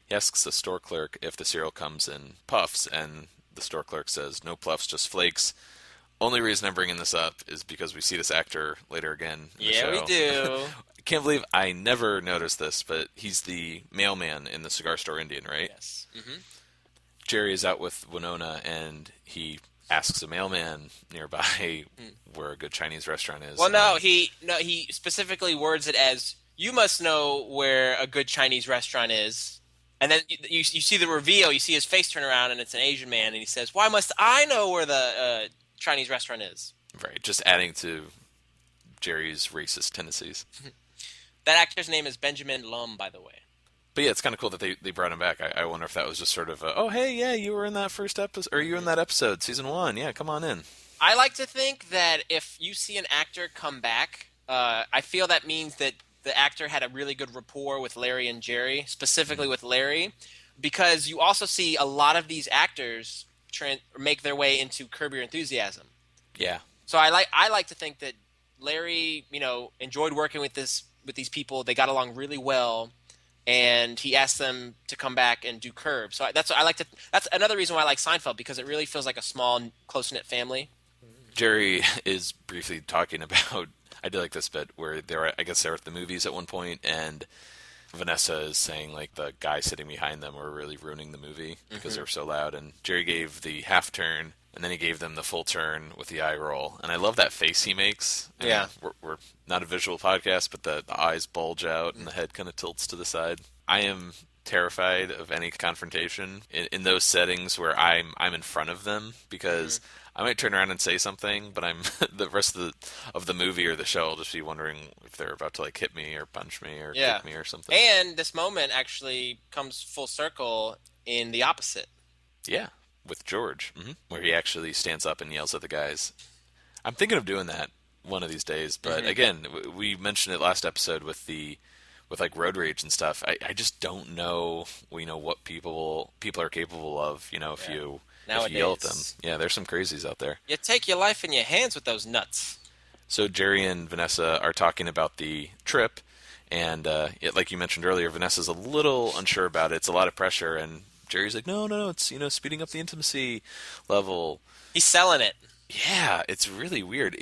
He asks the store clerk if the cereal comes in puffs, and the store clerk says, "No puffs, just flakes." Only reason I'm bringing this up is because we see this actor later again in the show. Yeah, we do. I can't believe I never noticed this, but he's the mailman in the cigar store Indian, right? Yes. Mm-hmm. Jerry is out with Winona, and he asks a mailman nearby where a good Chinese restaurant is. Well, he specifically words it as, "You must know where a good Chinese restaurant is." And then you see the reveal. You see his face turn around, and it's an Asian man, and he says, "Why must I know where the Chinese restaurant is?" Right, just adding to Jerry's racist tendencies. That actor's name is Benjamin Lum, by the way. But yeah, it's kind of cool that they brought him back. I wonder if that was just sort of oh, hey, yeah, you were in that first episode, or you were in that episode, season 1. Yeah, come on in. I like to think that if you see an actor come back, I feel that means that the actor had a really good rapport with Larry and Jerry, specifically with Larry, because you also see a lot of these actors make their way into Curb Your Enthusiasm. Yeah. So I like to think that Larry, enjoyed working with these people. They got along really well, and he asked them to come back and do Curb. So that's another reason why I like Seinfeld, because it really feels like a small, close-knit family. Jerry is briefly talking about, I do like this bit where they're at the movies at one point, and Vanessa is saying like the guy sitting behind them were really ruining the movie because they were so loud, and Jerry gave the half turn, and then he gave them the full turn with the eye roll, and I love that face he makes. Yeah. We're not a visual podcast, but the eyes bulge out and the head kind of tilts to the side. I am terrified of any confrontation in those settings where I'm in front of them, because I might turn around and say something, but I'm the rest of the movie or the show, I'll just be wondering if they're about to like hit me or punch me or kick me or something. And this moment actually comes full circle in the opposite. Yeah, with George, where he actually stands up and yells at the guys. I'm thinking of doing that one of these days, but again, we mentioned it last episode with like road rage and stuff. I just don't know, what people are capable of, if you yell at them. Yeah, there's some crazies out there. You take your life in your hands with those nuts. So Jerry and Vanessa are talking about the trip, and like you mentioned earlier, Vanessa's a little unsure about it. It's a lot of pressure, and Jerry's like, no, it's, speeding up the intimacy level. He's selling it. Yeah, it's really weird.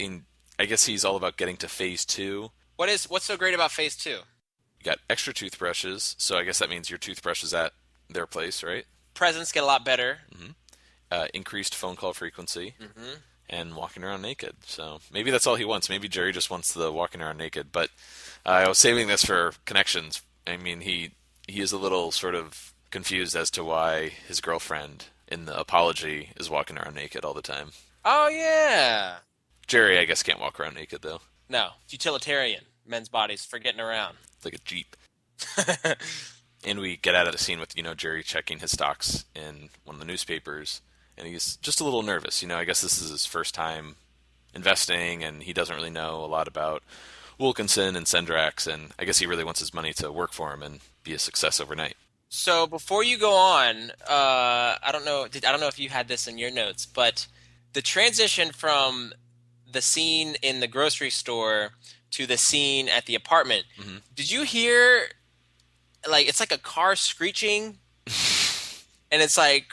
I guess he's all about getting to phase 2. What's so great about phase 2? You got extra toothbrushes, so I guess that means your toothbrush is at their place, right? Presents get a lot better. Increased phone call frequency, and walking around naked. So maybe that's all he wants. Maybe Jerry just wants the walking around naked. But I was saving this for connections. I mean, he is a little sort of confused as to why his girlfriend in the apology is walking around naked all the time. Oh, yeah. Jerry, I guess, can't walk around naked, though. No. It's utilitarian. Men's bodies for getting around. It's like a Jeep. And we get out of the scene with, Jerry checking his stocks in one of the newspapers. And he's just a little nervous. I guess this is his first time investing, and he doesn't really know a lot about Wilkenson and Sendrax, and I guess he really wants his money to work for him and be a success overnight. So before you go on, I don't know if you had this in your notes, but the transition from the scene in the grocery store to the scene at the apartment, did you hear, like, it's like a car screeching, and it's like,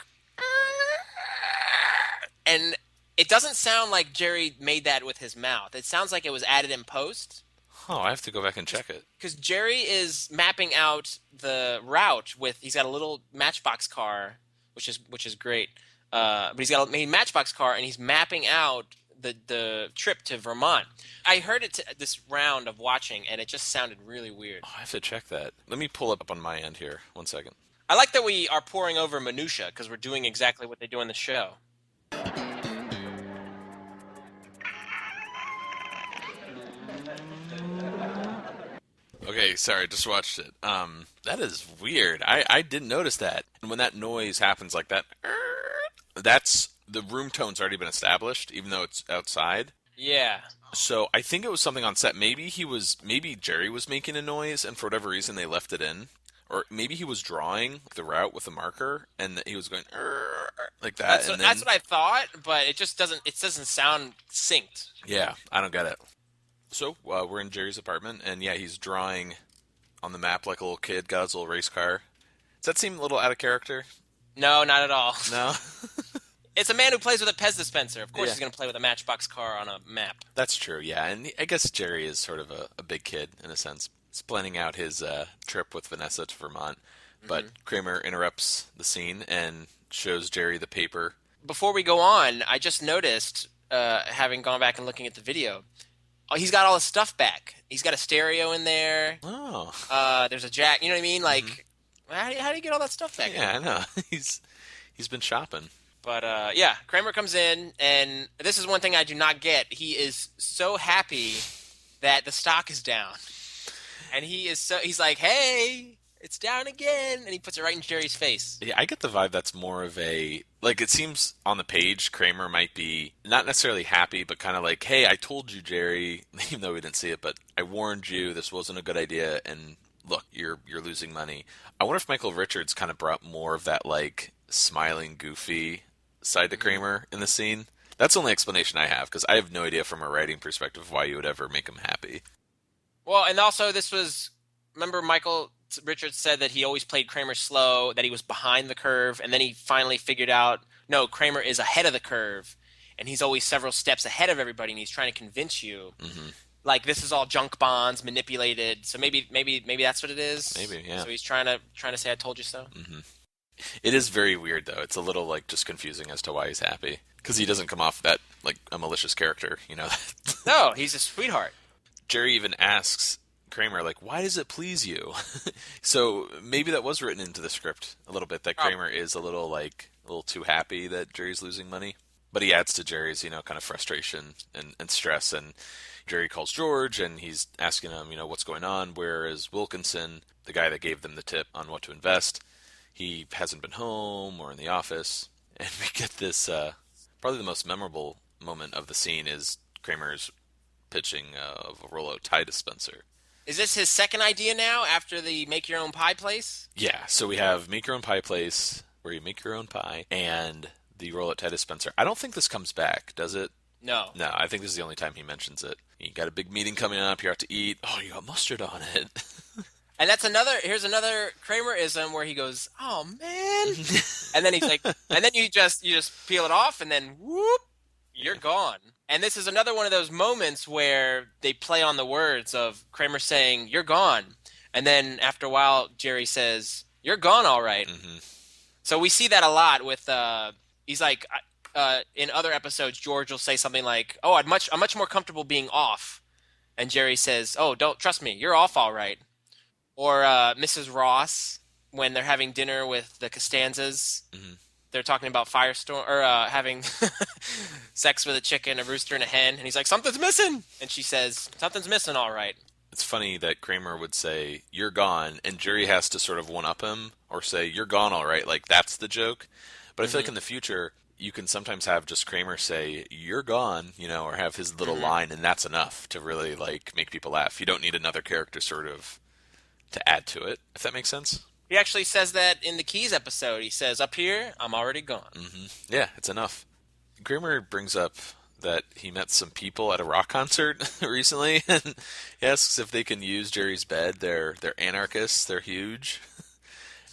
and it doesn't sound like Jerry made that with his mouth. It sounds like it was added in post. Oh, I have to go back and check it. Because Jerry is mapping out the route he's got a little Matchbox car, which is great. But he's got a Matchbox car, and he's mapping out the trip to Vermont. I heard it this round of watching, and it just sounded really weird. Oh, I have to check that. Let me pull up on my end here. 1 second. I like that we are pouring over minutia, because we're doing exactly what they do in the show. Okay, sorry, just watched it. That is weird. I didn't notice that. And when that noise happens like that, that's the room tone's already been established, even though it's outside. Yeah. So I think it was something on set. Maybe Jerry was making a noise, and for whatever reason they left it in. Or maybe he was drawing the route with a marker, and he was going like that. That's what I thought, but it doesn't sound synced. Yeah, I don't get it. So we're in Jerry's apartment, and yeah, he's drawing on the map like a little kid, got his little race car. Does that seem a little out of character? No, not at all. No? It's a man who plays with a Pez dispenser. Of course Yeah. he's going to play with a Matchbox car on a map. That's true, yeah. And I guess Jerry is sort of a big kid, in a sense. He's planning out his trip with Vanessa to Vermont. But Kramer interrupts the scene and shows Jerry the paper. Before we go on, I just noticed, having gone back and looking at the video, he's got all his stuff back. He's got a stereo in there. Oh. There's a jack. You know what I mean? Like, how do you get all that stuff back? Yeah, I know. He's been shopping. But yeah, Kramer comes in, and this is one thing I do not get. He is so happy that the stock is down, and he's like, "Hey, it's down again," and he puts it right in Jerry's face. Yeah, I get the vibe that's more of a, like, it seems on the page Kramer might be not necessarily happy, but kind of like, hey, I told you, Jerry, even though we didn't see it, but I warned you, this wasn't a good idea, and look, you're losing money. I wonder if Michael Richards kind of brought more of that, like, smiling, goofy side to Kramer in the scene. That's the only explanation I have, because I have no idea from a writing perspective why you would ever make him happy. Well, and also remember Michael Richards said that he always played Kramer slow, that he was behind the curve, and then he finally figured out, no, Kramer is ahead of the curve, and he's always several steps ahead of everybody, and he's trying to convince you, like, this is all junk bonds, manipulated. So maybe that's what it is. Maybe, yeah. So he's trying to say, I told you so. It is very weird, though. It's a little, like, just confusing as to why he's happy. Because he doesn't come off that, like, a malicious character, you know? No, he's a sweetheart. Jerry even asks Kramer, like, why does it please you? So maybe that was written into the script a little bit, that Kramer is a little too happy that Jerry's losing money. But he adds to Jerry's, kind of frustration and stress. And Jerry calls George, and he's asking him, what's going on? Where is Wilkenson, the guy that gave them the tip on what to invest? He hasn't been home or in the office. And we get this, probably the most memorable moment of the scene is Kramer's pitching of a roll-out tie dispenser. Is this his second idea now after the make your own pie place? Yeah, so we have make your own pie place where you make your own pie and the roll-out tie dispenser. I don't think this comes back, does it? No. No, I think this is the only time he mentions it. You got a big meeting coming up, you're out to eat. Oh, you got mustard on it. And here's another Kramerism where he goes, "Oh man," and then he's like, and then you just peel it off, and then whoop, you're gone. And this is another one of those moments where they play on the words of Kramer saying, "You're gone," and then after a while, Jerry says, "You're gone, all right." So we see that a lot with. He's like, in other episodes, George will say something like, "Oh, I'm much more comfortable being off," and Jerry says, "Oh, don't trust me, you're off, all right." Or Mrs. Ross, when they're having dinner with the Costanzas, they're talking about Firestorm, or having sex with a chicken, a rooster, and a hen, and he's like, "Something's missing!" And she says, "Something's missing, all right." It's funny that Kramer would say, "You're gone," and Jerry has to sort of one-up him, or say, "You're gone, all right," like that's the joke. But I feel like in the future, you can sometimes have just Kramer say, "You're gone," or have his little line, and that's enough to really, like, make people laugh. You don't need another character sort of to add to it, if that makes sense. He actually says that in the Keys episode. He says, "Up here, I'm already gone." Yeah, it's enough. Kramer brings up that he met some people at a rock concert recently, and he asks if they can use Jerry's bed. They're anarchists. They're huge.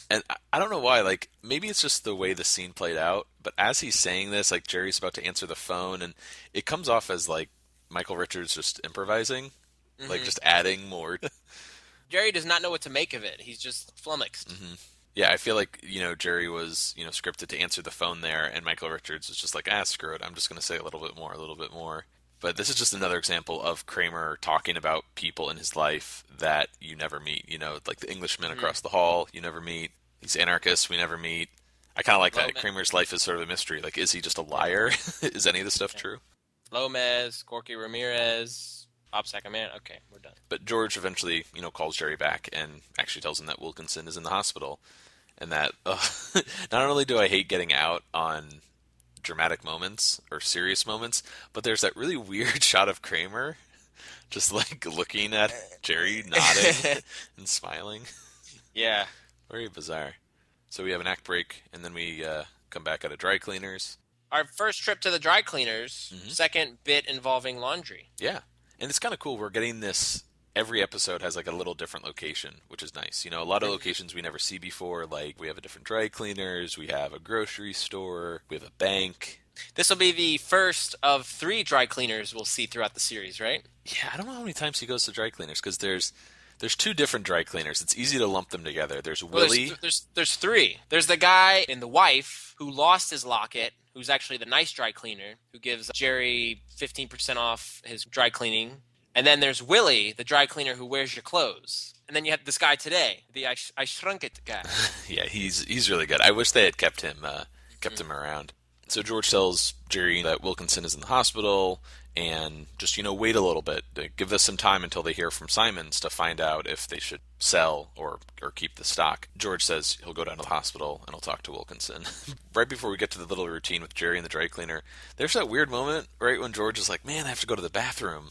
And I don't know why, like, maybe it's just the way the scene played out, but as he's saying this, like, Jerry's about to answer the phone, and it comes off as, like, Michael Richards just improvising, like, just adding more. Jerry does not know what to make of it. He's just flummoxed. Yeah, I feel like, Jerry was, scripted to answer the phone there, and Michael Richards was just like, screw it, I'm just going to say a little bit more. But this is just another example of Kramer talking about people in his life that you never meet, like the Englishman across the hall, you never meet. These anarchists we never meet. I kind of like that. Kramer's life is sort of a mystery. Like, is he just a liar? Is any of this stuff true? Lomez, Corky Ramirez, Bob Sacamano. Okay, we're done. But George eventually, calls Jerry back and actually tells him that Wilkenson is in the hospital. And that, not only do I hate getting out on dramatic moments or serious moments, but there's that really weird shot of Kramer just, like, looking at Jerry, nodding and smiling. Yeah. Very bizarre. So we have an act break, and then we come back at a dry cleaner's. Our first trip to the dry cleaners, second bit involving laundry. Yeah. And it's kind of cool. We're getting this. Every episode has like a little different location, which is nice. You know, a lot of locations we never see before. Like we have a different dry cleaners, we have a grocery store, we have a bank. This will be the first of 3 dry cleaners we'll see throughout the series, right? Yeah, I don't know how many times he goes to dry cleaners because there's 2 different dry cleaners. It's easy to lump them together. There's Willie. There's 3. There's the guy and the wife who lost his locket, who's actually the nice dry cleaner, who gives Jerry 15% off his dry cleaning. And then there's Willie, the dry cleaner who wears your clothes. And then you have this guy today, the I shrunk it guy. Yeah, he's really good. I wish they had kept him around. So George tells Jerry that Wilkenson is in the hospital and just, wait a little bit. Give us some time until they hear from Simons to find out if they should sell or keep the stock. George says he'll go down to the hospital and he'll talk to Wilkenson. Right before we get to the little routine with Jerry and the dry cleaner, there's that weird moment right when George is like, man, I have to go to the bathroom.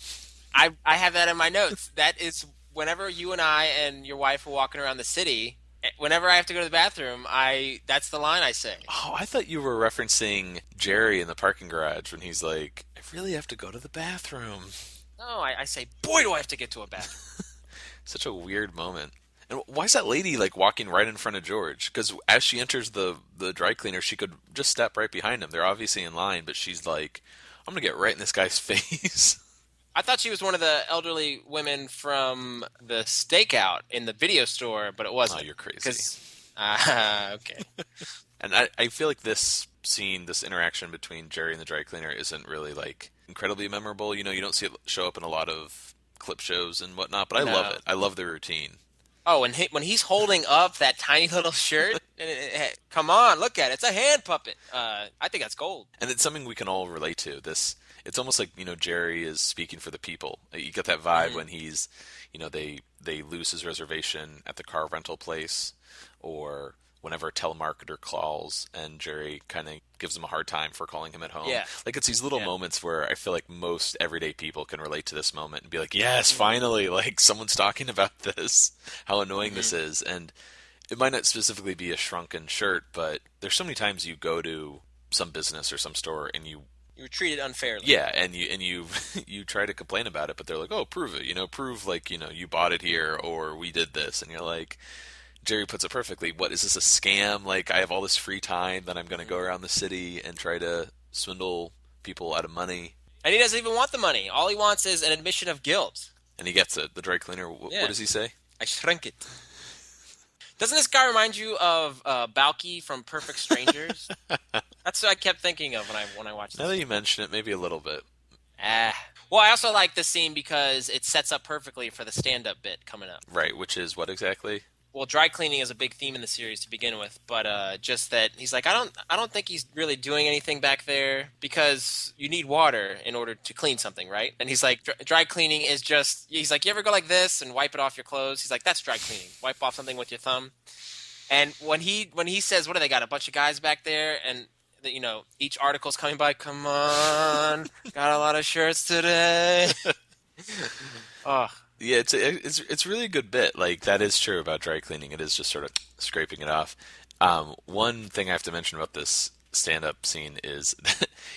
I have that in my notes. That is whenever you and I and your wife are walking around the city, whenever I have to go to the bathroom, that's the line I say. Oh, I thought you were referencing Jerry in the parking garage when he's like, I really have to go to the bathroom. No, I say, boy, do I have to get to a bathroom. Such a weird moment. And why is that lady like walking right in front of George? Because as she enters the dry cleaner, she could just step right behind him. They're obviously in line, but she's like, I'm going to get right in this guy's face. I thought she was one of the elderly women from the stakeout in the video store, but it wasn't. Oh, you're crazy. Okay. And I feel like this scene, this interaction between Jerry and the dry cleaner isn't really like incredibly memorable. You don't see it show up in a lot of clip shows and whatnot, but I love it. I love the routine. Oh, and when he's holding up that tiny little shirt, come on, look at it. It's a hand puppet. I think that's gold. And it's something we can all relate to. It's almost like, Jerry is speaking for the people. You get that vibe when he's, they lose his reservation at the car rental place, or whenever a telemarketer calls and Jerry kind of gives him a hard time for calling him at home. Yeah. Like it's these little moments where I feel like most everyday people can relate to this moment and be like, yes, finally, like someone's talking about this, how annoying this is. And it might not specifically be a shrunken shirt, but there's so many times you go to some business or some store and you were treated unfairly. Yeah, and you you try to complain about it, but they're like, "Oh, prove it. Prove like, you bought it here or we did this." And you're like, Jerry puts it perfectly. What is this, a scam? Like, I have all this free time that I'm going to go around the city and try to swindle people out of money. And he doesn't even want the money. All he wants is an admission of guilt. And he gets it. The dry cleaner, what does he say? I shrunk it. Doesn't this guy remind you of Balky from Perfect Strangers? That's what I kept thinking of when I watched this. Now that you mention it, maybe a little bit. Well, I also like this scene because it sets up perfectly for the stand-up bit coming up. Right, which is what exactly? Well, dry cleaning is a big theme in the series to begin with, but just that he's like, I don't think he's really doing anything back there because you need water in order to clean something, right? And he's like, dry cleaning is just, he's like, you ever go like this and wipe it off your clothes? He's like, that's dry cleaning. Wipe off something with your thumb. And when he says, what do they got, a bunch of guys back there, and each article's coming by, come on, got a lot of shirts today. Oh. Yeah, it's really a good bit. Like, that is true about dry cleaning. It is just sort of scraping it off. One thing I have to mention about this stand-up scene is,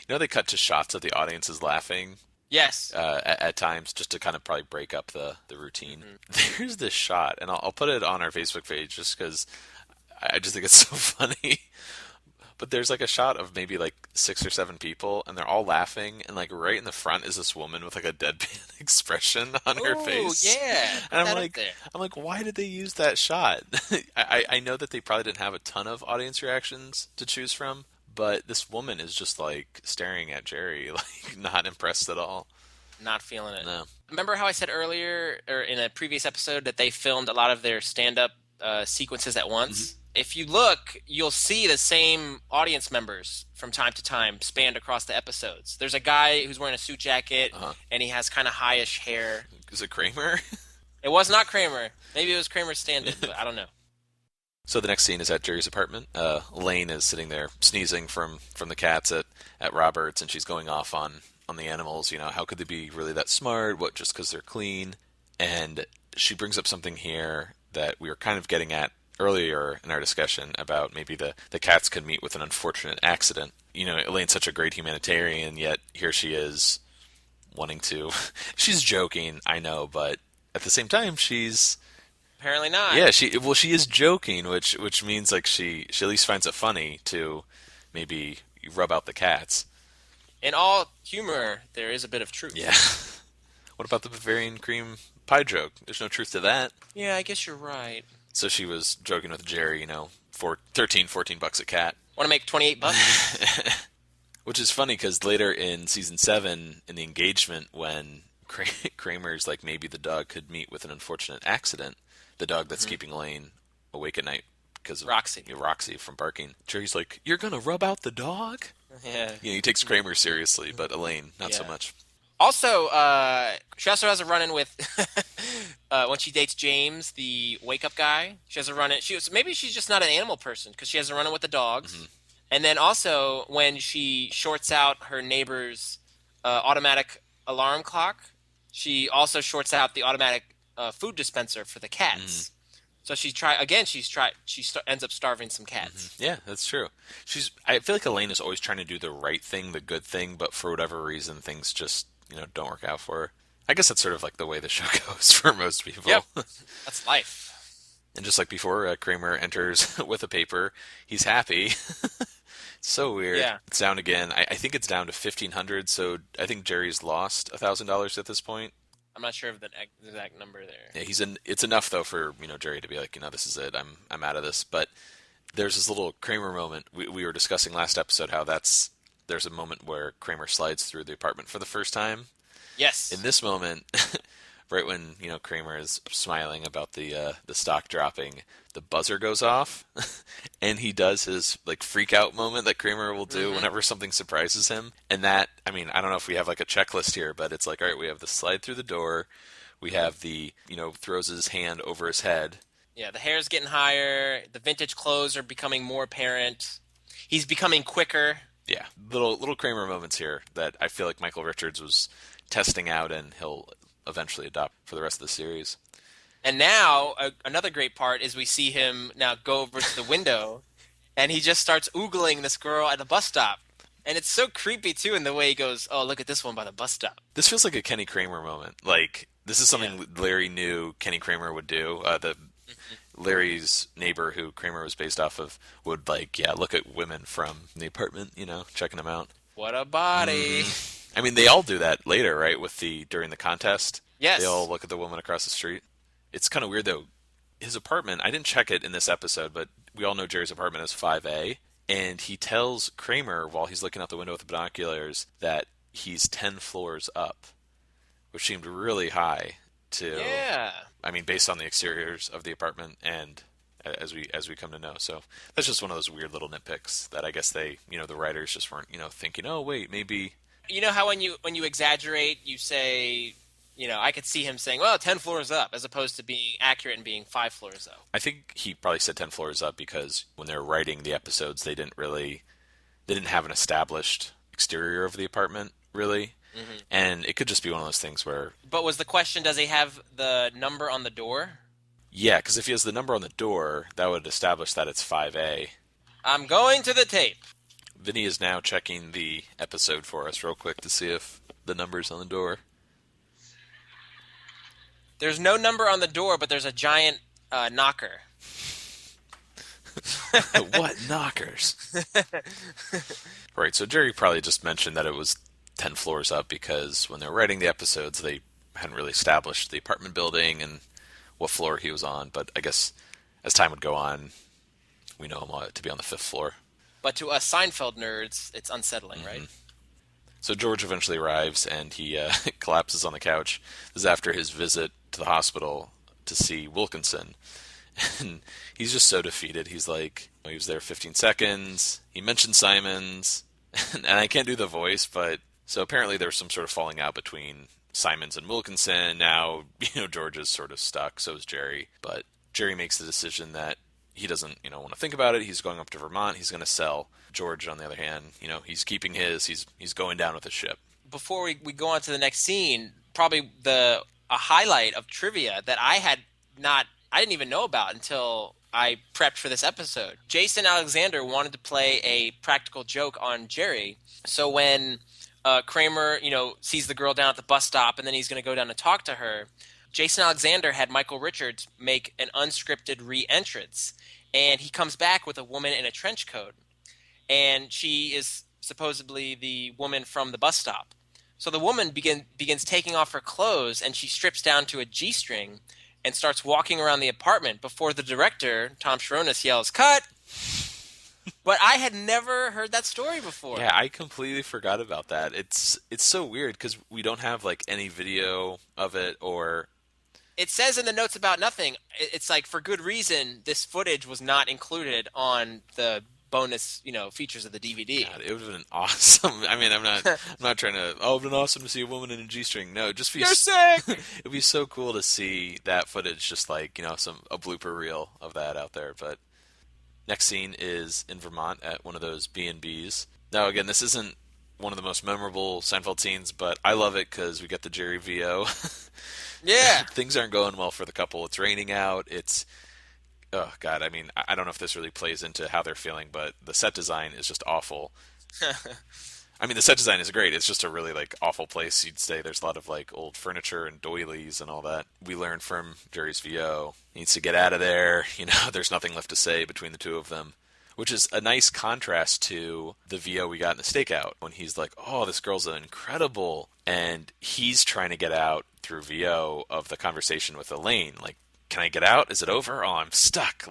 they cut to shots of the audience is laughing. Yes. At times, just to kind of probably break up the routine. Mm-hmm. There's this shot, and I'll put it on our Facebook page just because I just think it's so funny. But there's like a shot of maybe like 6 or 7 people, and they're all laughing, and like right in the front is this woman with like a deadpan expression on her face. Yeah, and I'm like, why did they use that shot? I know that they probably didn't have a ton of audience reactions to choose from, but this woman is just like staring at Jerry, like not impressed at all. Not feeling it. No. Remember how I said earlier, or in a previous episode, that they filmed a lot of their stand-up sequences at once? Mm-hmm. If you look, you'll see the same audience members from time to time spanned across the episodes. There's a guy who's wearing a suit jacket, and he has kind of high-ish hair. Is it Kramer? It was not Kramer. Maybe it was Kramer's stand-in, but I don't know. So the next scene is at Jerry's apartment. Elaine is sitting there sneezing from the cats at Robert's, and she's going off on the animals. How could they be really that smart? What, just because they're clean? And she brings up something here that we were kind of getting at earlier in our discussion about maybe the cats could meet with an unfortunate accident. Elaine's such a great humanitarian, yet here she is wanting to. She's joking, I know, but at the same time, she's Apparently not. yeah. She is joking, which means like she at least finds it funny to maybe rub out the cats. In all humor, there is a bit of truth. Yeah. What about the Bavarian cream pie joke? There's no truth to that. Yeah, I guess you're right. So she was joking with Jerry, for $13-14 a cat. Want to make $28? Which is funny because later in season 7, in the engagement, when Kramer's like, maybe the dog could meet with an unfortunate accident, the dog that's keeping Elaine awake at night because of Roxy from barking. Jerry's like, "You're gonna rub out the dog?" Yeah. He takes Kramer seriously, but Elaine not so much. Also, she also has a run-in with when she dates James, the wake-up guy. She has a run-in. Maybe she's just not an animal person because she has a run-in with the dogs. Mm-hmm. And then also when she shorts out her neighbor's automatic alarm clock, she also shorts out the automatic food dispenser for the cats. Mm. So she ends up starving some cats. Mm-hmm. Yeah, that's true. I feel like Elaine is always trying to do the right thing, the good thing, but for whatever reason, things just don't work out for her. I guess that's sort of like the way the show goes for most people. Yep, that's life. And just like before, Kramer enters with a paper. He's happy. So weird. Yeah. It's down again. I think it's down to $1,500. So I think Jerry's lost $1,000 at this point. I'm not sure of the exact number there. Yeah, it's enough though for Jerry to be like, this is it. I'm out of this. But there's this little Kramer moment we were discussing last episode. How there's a moment where Kramer slides through the apartment for the first time. Yes. In this moment, right when Kramer is smiling about the stock dropping, the buzzer goes off, and he does his like freak out moment that Kramer will do whenever something surprises him. And that, I don't know if we have like a checklist here, but it's like, all right, we have the slide through the door, we have the throws his hand over his head. Yeah, the hair's getting higher, the vintage clothes are becoming more apparent, he's becoming quicker. Yeah, little Kramer moments here that I feel like Michael Richards was testing out, and he'll eventually adopt for the rest of the series. And now, another great part is we see him now go over to the window, and he just starts oogling this girl at the bus stop. And it's so creepy, too, in the way he goes, "Oh, look at this one by the bus stop." This feels like a Kenny Kramer moment. Like, this is something Larry knew Kenny Kramer would do. Larry's neighbor, who Kramer was based off of, would, look at women from the apartment, checking them out. What a body. Mm-hmm. They all do that later, right, during the contest? Yes. They all look at the woman across the street. It's kind of weird, though. His apartment, I didn't check it in this episode, but we all know Jerry's apartment is 5A, and he tells Kramer, while he's looking out the window with the binoculars, that he's 10 floors up, which seemed really high to... Yeah. Based on the exteriors of the apartment, and as we come to know. So that's just one of those weird little nitpicks that I guess they, the writers just weren't, thinking, oh, wait, maybe... You know how when you exaggerate, you say... I could see him saying, well, 10 floors up, as opposed to being accurate and being 5 floors up. I think he probably said 10 floors up because when they were writing the episodes, they didn't have an established exterior of the apartment, really. Mm-hmm. And it could just be one of those things where... But was the question, does he have the number on the door? Yeah, because if he has the number on the door, that would establish that it's 5A. I'm going to the tape. Vinny is now checking the episode for us real quick to see if the number's on the door. There's no number on the door, but there's a giant knocker. What knockers? Right, so Jerry probably just mentioned that it was 10 floors up because when they were writing the episodes, they hadn't really established the apartment building and what floor he was on. But I guess as time would go on, we know him to be on the 5th floor. But to us Seinfeld nerds, it's unsettling, mm-hmm. right? So George eventually arrives, and he collapses on the couch. This is after his visit to the hospital to see Wilkenson. And he's just so defeated. He's like, he was there 15 seconds. He mentioned Simons. And I can't do the voice, but... So apparently there's some sort of falling out between Simons and Wilkenson. Now, George is sort of stuck. So is Jerry. But Jerry makes the decision that he doesn't, want to think about it. He's going up to Vermont. He's going to sell. George, on the other hand, he's keeping his. He's going down with the ship. Before we go on to the next scene, probably a highlight of trivia that I didn't even know about until I prepped for this episode. Jason Alexander wanted to play a practical joke on Jerry. So when Kramer, sees the girl down at the bus stop, and then he's going to go down and talk to her. Jason Alexander had Michael Richards make an unscripted re-entrance, and he comes back with a woman in a trench coat, and she is supposedly the woman from the bus stop. So the woman begins taking off her clothes, and she strips down to a G-string and starts walking around the apartment before the director, Tom Sharonis, yells, "Cut!" But I had never heard that story before. Yeah, I completely forgot about that. It's so weird because we don't have like any video of it, or it says in the notes about nothing. It's like, for good reason, this footage was not included on the bonus, features of the DVD. God, it would have been awesome. I mean, I'm not trying to. Oh, it'd been awesome to see a woman in a G-string. No, just be. You're sick. It'd be so cool to see that footage, just like a blooper reel of that out there. But next scene is in Vermont at one of those B&Bs. Now, again, this isn't one of the most memorable Seinfeld scenes, but I love it because we get the Jerry VO. Yeah. Things aren't going well for the couple. It's raining out. Oh, God, I mean, I don't know if this really plays into how they're feeling, but the set design is just awful. I mean, the set design is great. It's just a really, awful place. You'd say there's a lot of, old furniture and doilies and all that. We learn from Jerry's VO. He needs to get out of there. There's nothing left to say between the two of them, which is a nice contrast to the VO we got in the stakeout when he's like, oh, this girl's incredible. And he's trying to get out through VO of the conversation with Elaine. Like, can I get out? Is it over? Oh, I'm stuck.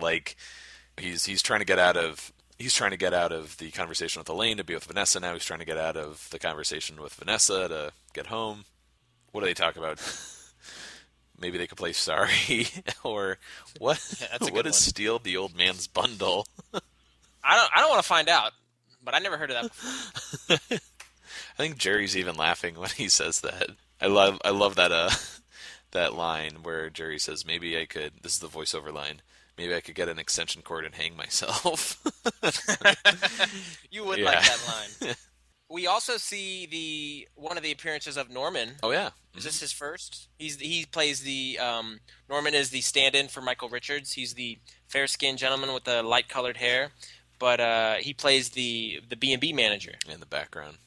He's trying to get out of the conversation with Elaine to be with Vanessa. Now he's trying to get out of the conversation with Vanessa to get home. What do they talk about? Maybe they could play Sorry, or what? Yeah, what is steal the old man's bundle? I don't want to find out, but I never heard of that before. I think Jerry's even laughing when he says that. I love that that line where Jerry says, "Maybe I could." This is the voiceover line. Maybe I could get an extension cord and hang myself. You would like that line. We also see one of the appearances of Norman. Oh yeah, Is this his first? He plays the Norman is the stand-in for Michael Richards. He's the fair-skinned gentleman with the light-colored hair, but he plays the B&B manager in the background.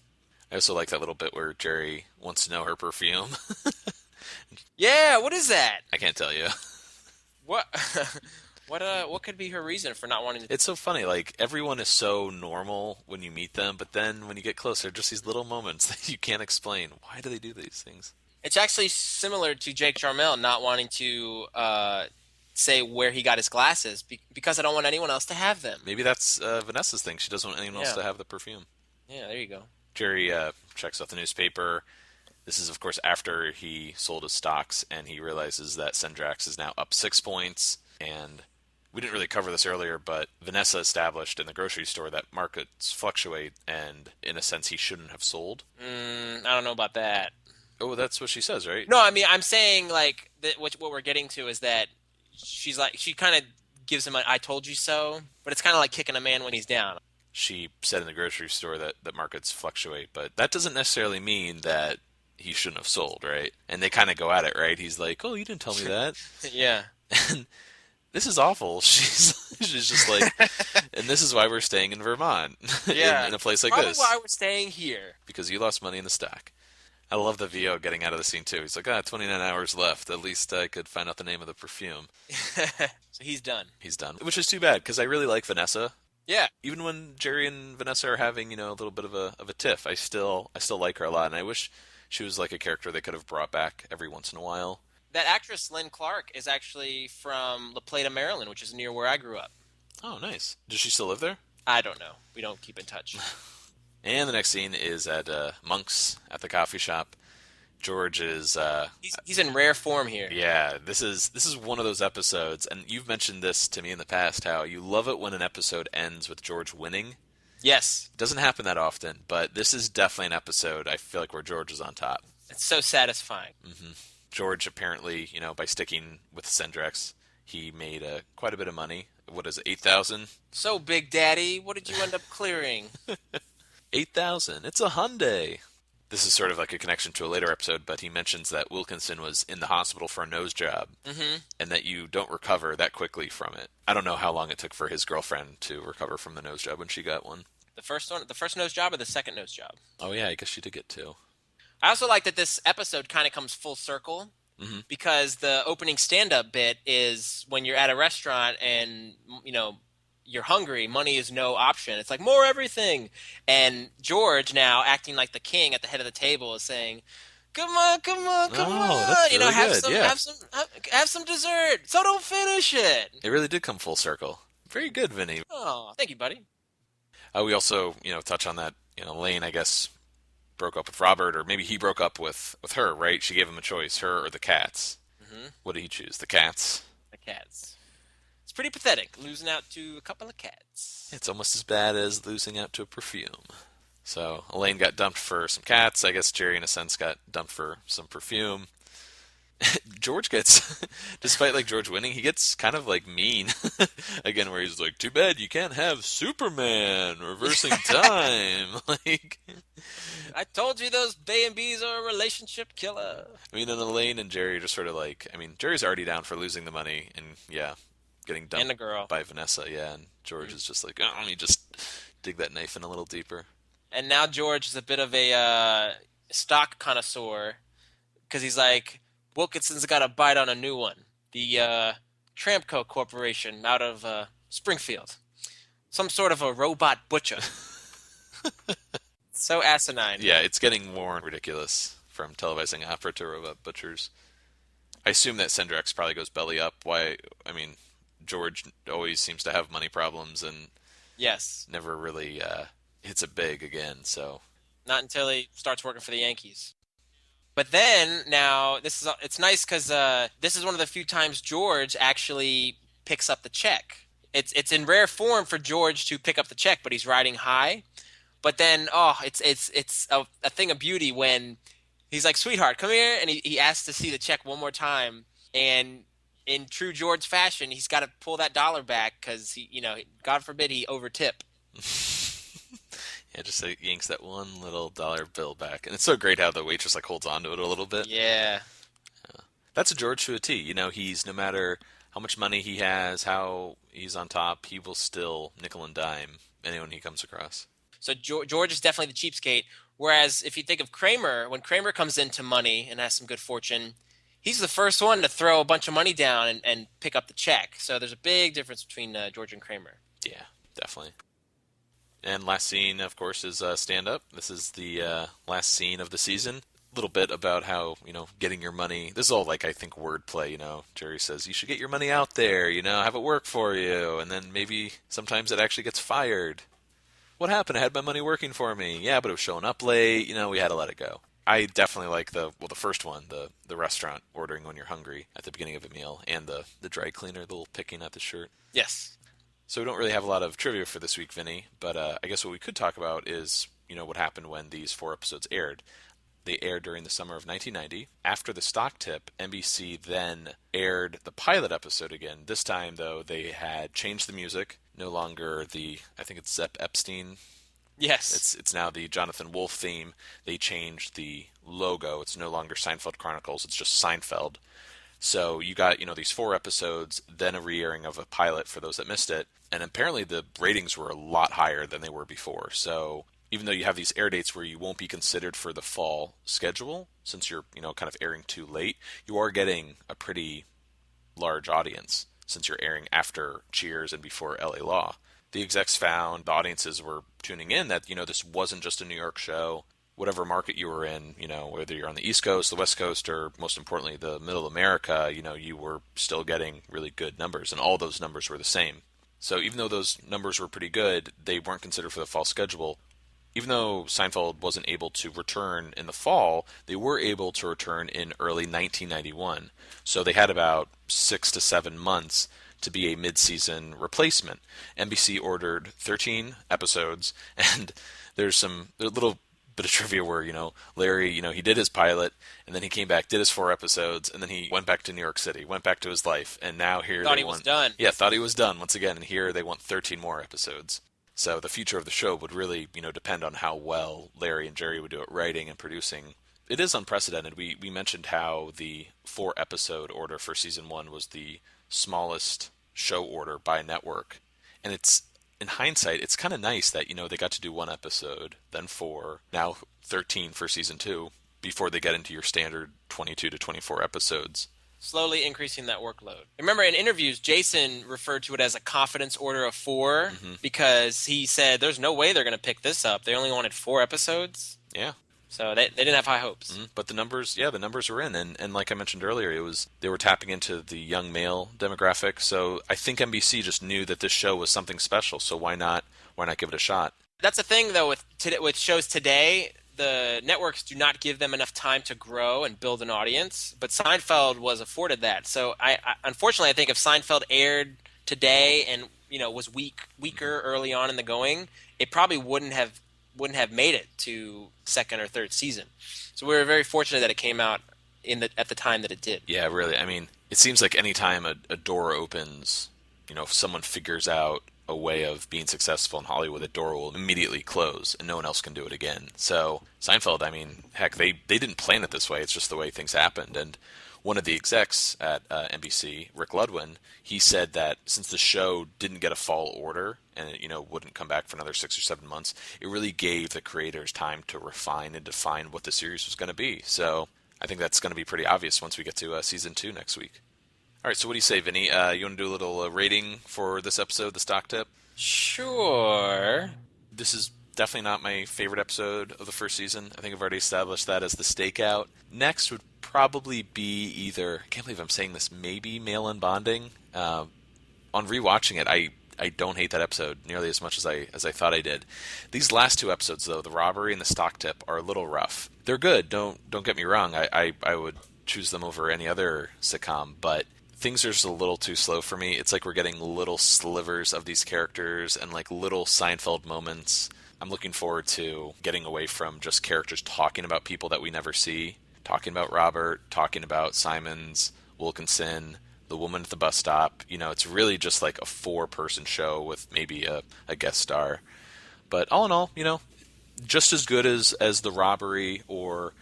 I also like that little bit where Jerry wants to know her perfume. Yeah, what is that? I can't tell you. What? What could be her reason for not wanting to? It's so funny. Everyone is so normal when you meet them, but then when you get closer, just these little moments that you can't explain. Why do they do these things? It's actually similar to Jake Jarmel not wanting to say where he got his glasses because I don't want anyone else to have them. Maybe that's Vanessa's thing. She doesn't want anyone else to have the perfume. Yeah, there you go. Jerry checks out the newspaper. This is, of course, after he sold his stocks, and he realizes that Sendrax is now up 6 points. And we didn't really cover this earlier, but Vanessa established in the grocery store that markets fluctuate, and in a sense, he shouldn't have sold. I don't know about that. Oh, that's what she says, right? No, I mean, I'm saying, what we're getting to is that she kind of gives him an "I told you so," but it's kind of like kicking a man when he's down. She said in the grocery store that markets fluctuate, but that doesn't necessarily mean that he shouldn't have sold, right? And they kind of go at it, right? He's like, "Oh, you didn't tell me that." Yeah. And this is awful. She's just like, and this is why we're staying in Vermont, Yeah. in a place like Probably this. why we're staying here. Because you lost money in the stock. I love the VO getting out of the scene, too. He's like, 29 hours left. At least I could find out the name of the perfume. So he's done. He's done. Which is too bad, because I really like Vanessa. Yeah. Even when Jerry and Vanessa are having, a little bit of a tiff, I still like her a lot, and I wish she was like a character they could have brought back every once in a while. That actress, Lynn Clark, is actually from La Plata, Maryland, which is near where I grew up. Oh, nice. Does she still live there? I don't know. We don't keep in touch. And the next scene is at Monk's at the coffee shop. George is he's in rare form here. Yeah, this is one of those episodes, and you've mentioned this to me in the past, how you love it when an episode ends with George winning. Yes. It doesn't happen that often, but this is definitely an episode I feel like where George is on top. It's so satisfying. Mm-hmm. George apparently, by sticking with Sendrex, he made quite a bit of money. What is it, 8,000? So, Big Daddy, what did you end up clearing? 8,000. It's a Hyundai. This is sort of like a connection to a later episode, but he mentions that Wilkenson was in the hospital for a nose job, and that you don't recover that quickly from it. I don't know how long it took for his girlfriend to recover from the nose job when she got one. The first one, the first nose job or the second nose job? Oh yeah, I guess she did get 2. I also like that this episode kind of comes full circle because the opening stand-up bit is when you're at a restaurant and, you're hungry, money is no option. It's like, more everything. And George, now acting like the king at the head of the table, is saying, come on, come on, come on. That's really have good. some, Yeah. have some dessert. So don't finish it. It really did come full circle. Very good, Vinny. Oh, thank you, buddy. We also, touch on that, Lane, I guess, broke up with Robert, or maybe he broke up with her, right? She gave him a choice, her or the cats. Mm-hmm. What did he choose? The cats? The cats. It's pretty pathetic, losing out to a couple of cats. It's almost as bad as losing out to a perfume. So Elaine got dumped for some cats. I guess Jerry, in a sense, got dumped for some perfume. George gets, despite like George winning, he gets kind of like mean again, where he's like, "Too bad you can't have Superman reversing time." Like, I told you those Bay and B's are a relationship killer. I mean, and Elaine and Jerry are just sort of like, I mean, Jerry's already down for losing the money and getting dumped And the girl. by Vanessa, and George is just like, oh, let me just dig that knife in a little deeper. And now George is a bit of a stock connoisseur because he's like, Wilkenson's got a bite on a new one. The Tramco Corporation out of Springfield. Some sort of a robot butcher. So asinine. Yeah, it's getting more ridiculous from televising opera to robot butchers. I assume that Sendrex probably goes belly up. George always seems to have money problems and yes, never really hits it big again, so. Not until he starts working for the Yankees. But then, now, it's nice because this is one of the few times George actually picks up the check. It's in rare form for George to pick up the check, but he's riding high. But then, it's a thing of beauty when he's like, "Sweetheart, come here," and he asks to see the check one more time. And in true George fashion, he's got to pull that dollar back because God forbid he overtip. Yeah, just like yanks that one little dollar bill back. And it's so great how the waitress like holds on to it a little bit. Yeah. That's a George to a T. He's, no matter how much money he has, how he's on top, he will still nickel and dime anyone he comes across. So George is definitely the cheapskate. Whereas if you think of Kramer, when Kramer comes into money and has some good fortune, he's the first one to throw a bunch of money down and pick up the check. So there's a big difference between George and Kramer. Yeah, definitely. And last scene, of course, is stand-up. This is the last scene of the season. A little bit about how, getting your money. This is all, I think, wordplay, Jerry says, you should get your money out there, have it work for you. And then maybe sometimes it actually gets fired. What happened? I had my money working for me. Yeah, but it was showing up late. We had to let it go. I definitely like the first one, the restaurant ordering when you're hungry at the beginning of a meal, and the dry cleaner, the little picking at the shirt. Yes. So we don't really have a lot of trivia for this week, Vinny, but I guess what we could talk about is, what happened when these 4 episodes aired. They aired during the summer of 1990. After the stock tip, NBC then aired the pilot episode again. This time, though, they had changed the music. No longer I think it's Zepp Epstein. Yes. It's now the Jonathan Wolf theme. They changed the logo. It's no longer Seinfeld Chronicles. It's just Seinfeld. So you got, these 4 episodes, then a re-airing of a pilot for those that missed it. And apparently the ratings were a lot higher than they were before. So even though you have these air dates where you won't be considered for the fall schedule, since you're, kind of airing too late, you are getting a pretty large audience since you're airing after Cheers and before LA Law. The execs found the audiences were tuning in that, this wasn't just a New York show. Whatever market you were in, whether you're on the East Coast, the West Coast, or most importantly, the Middle America, you were still getting really good numbers, and all those numbers were the same. So even though those numbers were pretty good, they weren't considered for the fall schedule. Even though Seinfeld wasn't able to return in the fall, they were able to return in early 1991. So they had about 6 to 7 months to be a mid-season replacement. NBC ordered 13 episodes, and there's a little bit of trivia where, Larry, he did his pilot, and then he came back, did his 4 episodes, and then he went back to New York City, went back to his life, and now here Thought he was done. Yeah, thought he was done once again, and here they want 13 more episodes. So the future of the show would really, depend on how well Larry and Jerry would do at writing and producing. It is unprecedented. We mentioned how the 4-episode order for season 1 was the smallest show order by network, and it's in hindsight, it's kind of nice that, they got to do one episode, then 4, now 13 for season 2, before they get into your standard 22 to 24 episodes. Slowly increasing that workload. Remember, in interviews, Jason referred to it as a confidence order of 4 because he said there's no way they're going to pick this up. They only wanted 4 episodes. Yeah. So they didn't have high hopes. But the numbers were in. And like I mentioned earlier, they were tapping into the young male demographic. So I think NBC just knew that this show was something special. So why not give it a shot? That's the thing, though, with shows today. The networks do not give them enough time to grow and build an audience, but Seinfeld was afforded that. So unfortunately, I think if Seinfeld aired today and was weaker early on in the going, it probably wouldn't have made it to second or third season. So we were very fortunate that it came out at the time that it did. Yeah, really. I mean, it seems like any time a door opens, if someone figures out a way of being successful in Hollywood, the door will immediately close and no one else can do it again. So Seinfeld, I mean, heck, they didn't plan it this way. It's just the way things happened. And one of the execs at NBC, Rick Ludwin, he said that since the show didn't get a fall order and it, wouldn't come back for another 6 or 7 months, it really gave the creators time to refine and define what the series was going to be. So I think that's going to be pretty obvious once we get to season 2 next week. All right, so what do you say, Vinny? You want to do a little rating for this episode, the stock tip? Sure. This is definitely not my favorite episode of the first season. I think I've already established that as the stakeout. Next would probably be either, I can't believe I'm saying this, maybe Mail-In Bonding. On rewatching it, I don't hate that episode nearly as much as I thought I did. These last 2 episodes, though, the robbery and the stock tip, are a little rough. They're good, don't get me wrong. I would choose them over any other sitcom, but things are just a little too slow for me. It's like we're getting little slivers of these characters and like little Seinfeld moments. I'm looking forward to getting away from just characters talking about people that we never see, talking about Robert, talking about Simons, Wilkenson, the woman at the bus stop. It's really just like a 4-person show with maybe a guest star. But all in all, just as good as the robbery or,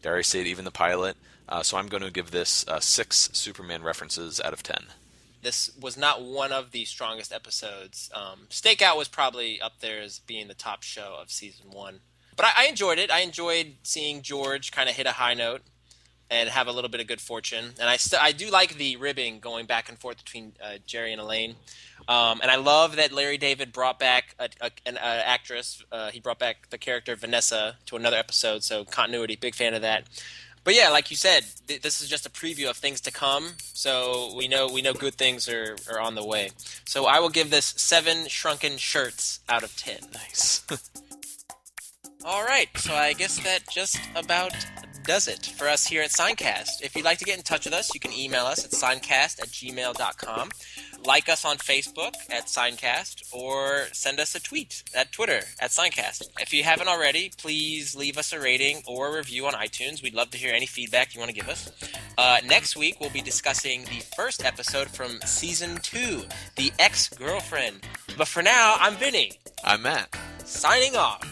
dare I say it, even the pilot. So I'm going to give this 6 Superman references out of 10. This was not one of the strongest episodes. Stakeout was probably up there as being the top show of season 1. But I enjoyed it. I enjoyed seeing George kind of hit a high note and have a little bit of good fortune. And I do like the ribbing going back and forth between Jerry and Elaine. And I love that Larry David brought back an actress. He brought back the character Vanessa to another episode, so continuity, big fan of that. But yeah, like you said, this is just a preview of things to come, so we know good things are on the way. So I will give this 7 shrunken shirts out of 10. Nice. All right, so I guess that just about does it for us here at Seincast. If you'd like to get in touch with us, you can email us at seincast@gmail.com. Like us on Facebook at Seincast, or send us a tweet at Twitter at Seincast. If you haven't already, please leave us a rating or a review on iTunes. We'd love to hear any feedback you want to give us. Next week, we'll be discussing the first episode from Season 2, The Ex-Girlfriend. But for now, I'm Vinny. I'm Matt. Signing off.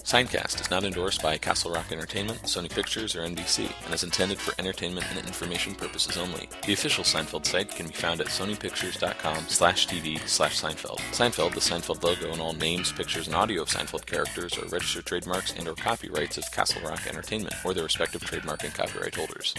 Seincast is not endorsed by Castle Rock Entertainment, Sony Pictures, or NBC, and is intended for entertainment and information purposes only. The official Seinfeld site can be found at sonypictures.com/TV/Seinfeld. Seinfeld, the Seinfeld logo, and all names, pictures, and audio of Seinfeld characters are registered trademarks and/or copyrights of Castle Rock Entertainment, or their respective trademark and copyright holders.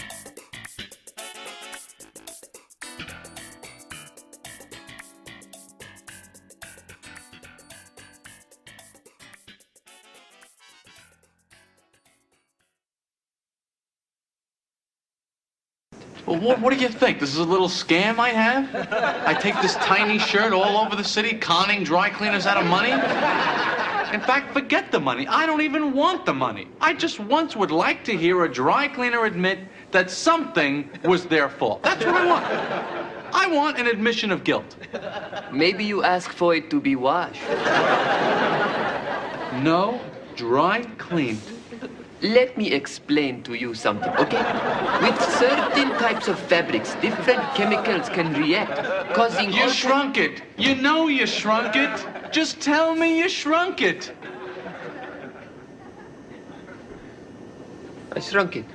Well, what do you think? This is a little scam I have? I take this tiny shirt all over the city, conning dry cleaners out of money? In fact, forget the money. I don't even want the money. I just once would like to hear a dry cleaner admit that something was their fault. That's what I want. I want an admission of guilt. Maybe you ask for it to be washed. No, dry cleaned. Let me explain to you something, okay? With certain types of fabrics, different chemicals can react, causing... You shrunk it. You know you shrunk it. Just tell me you shrunk it. I shrunk it.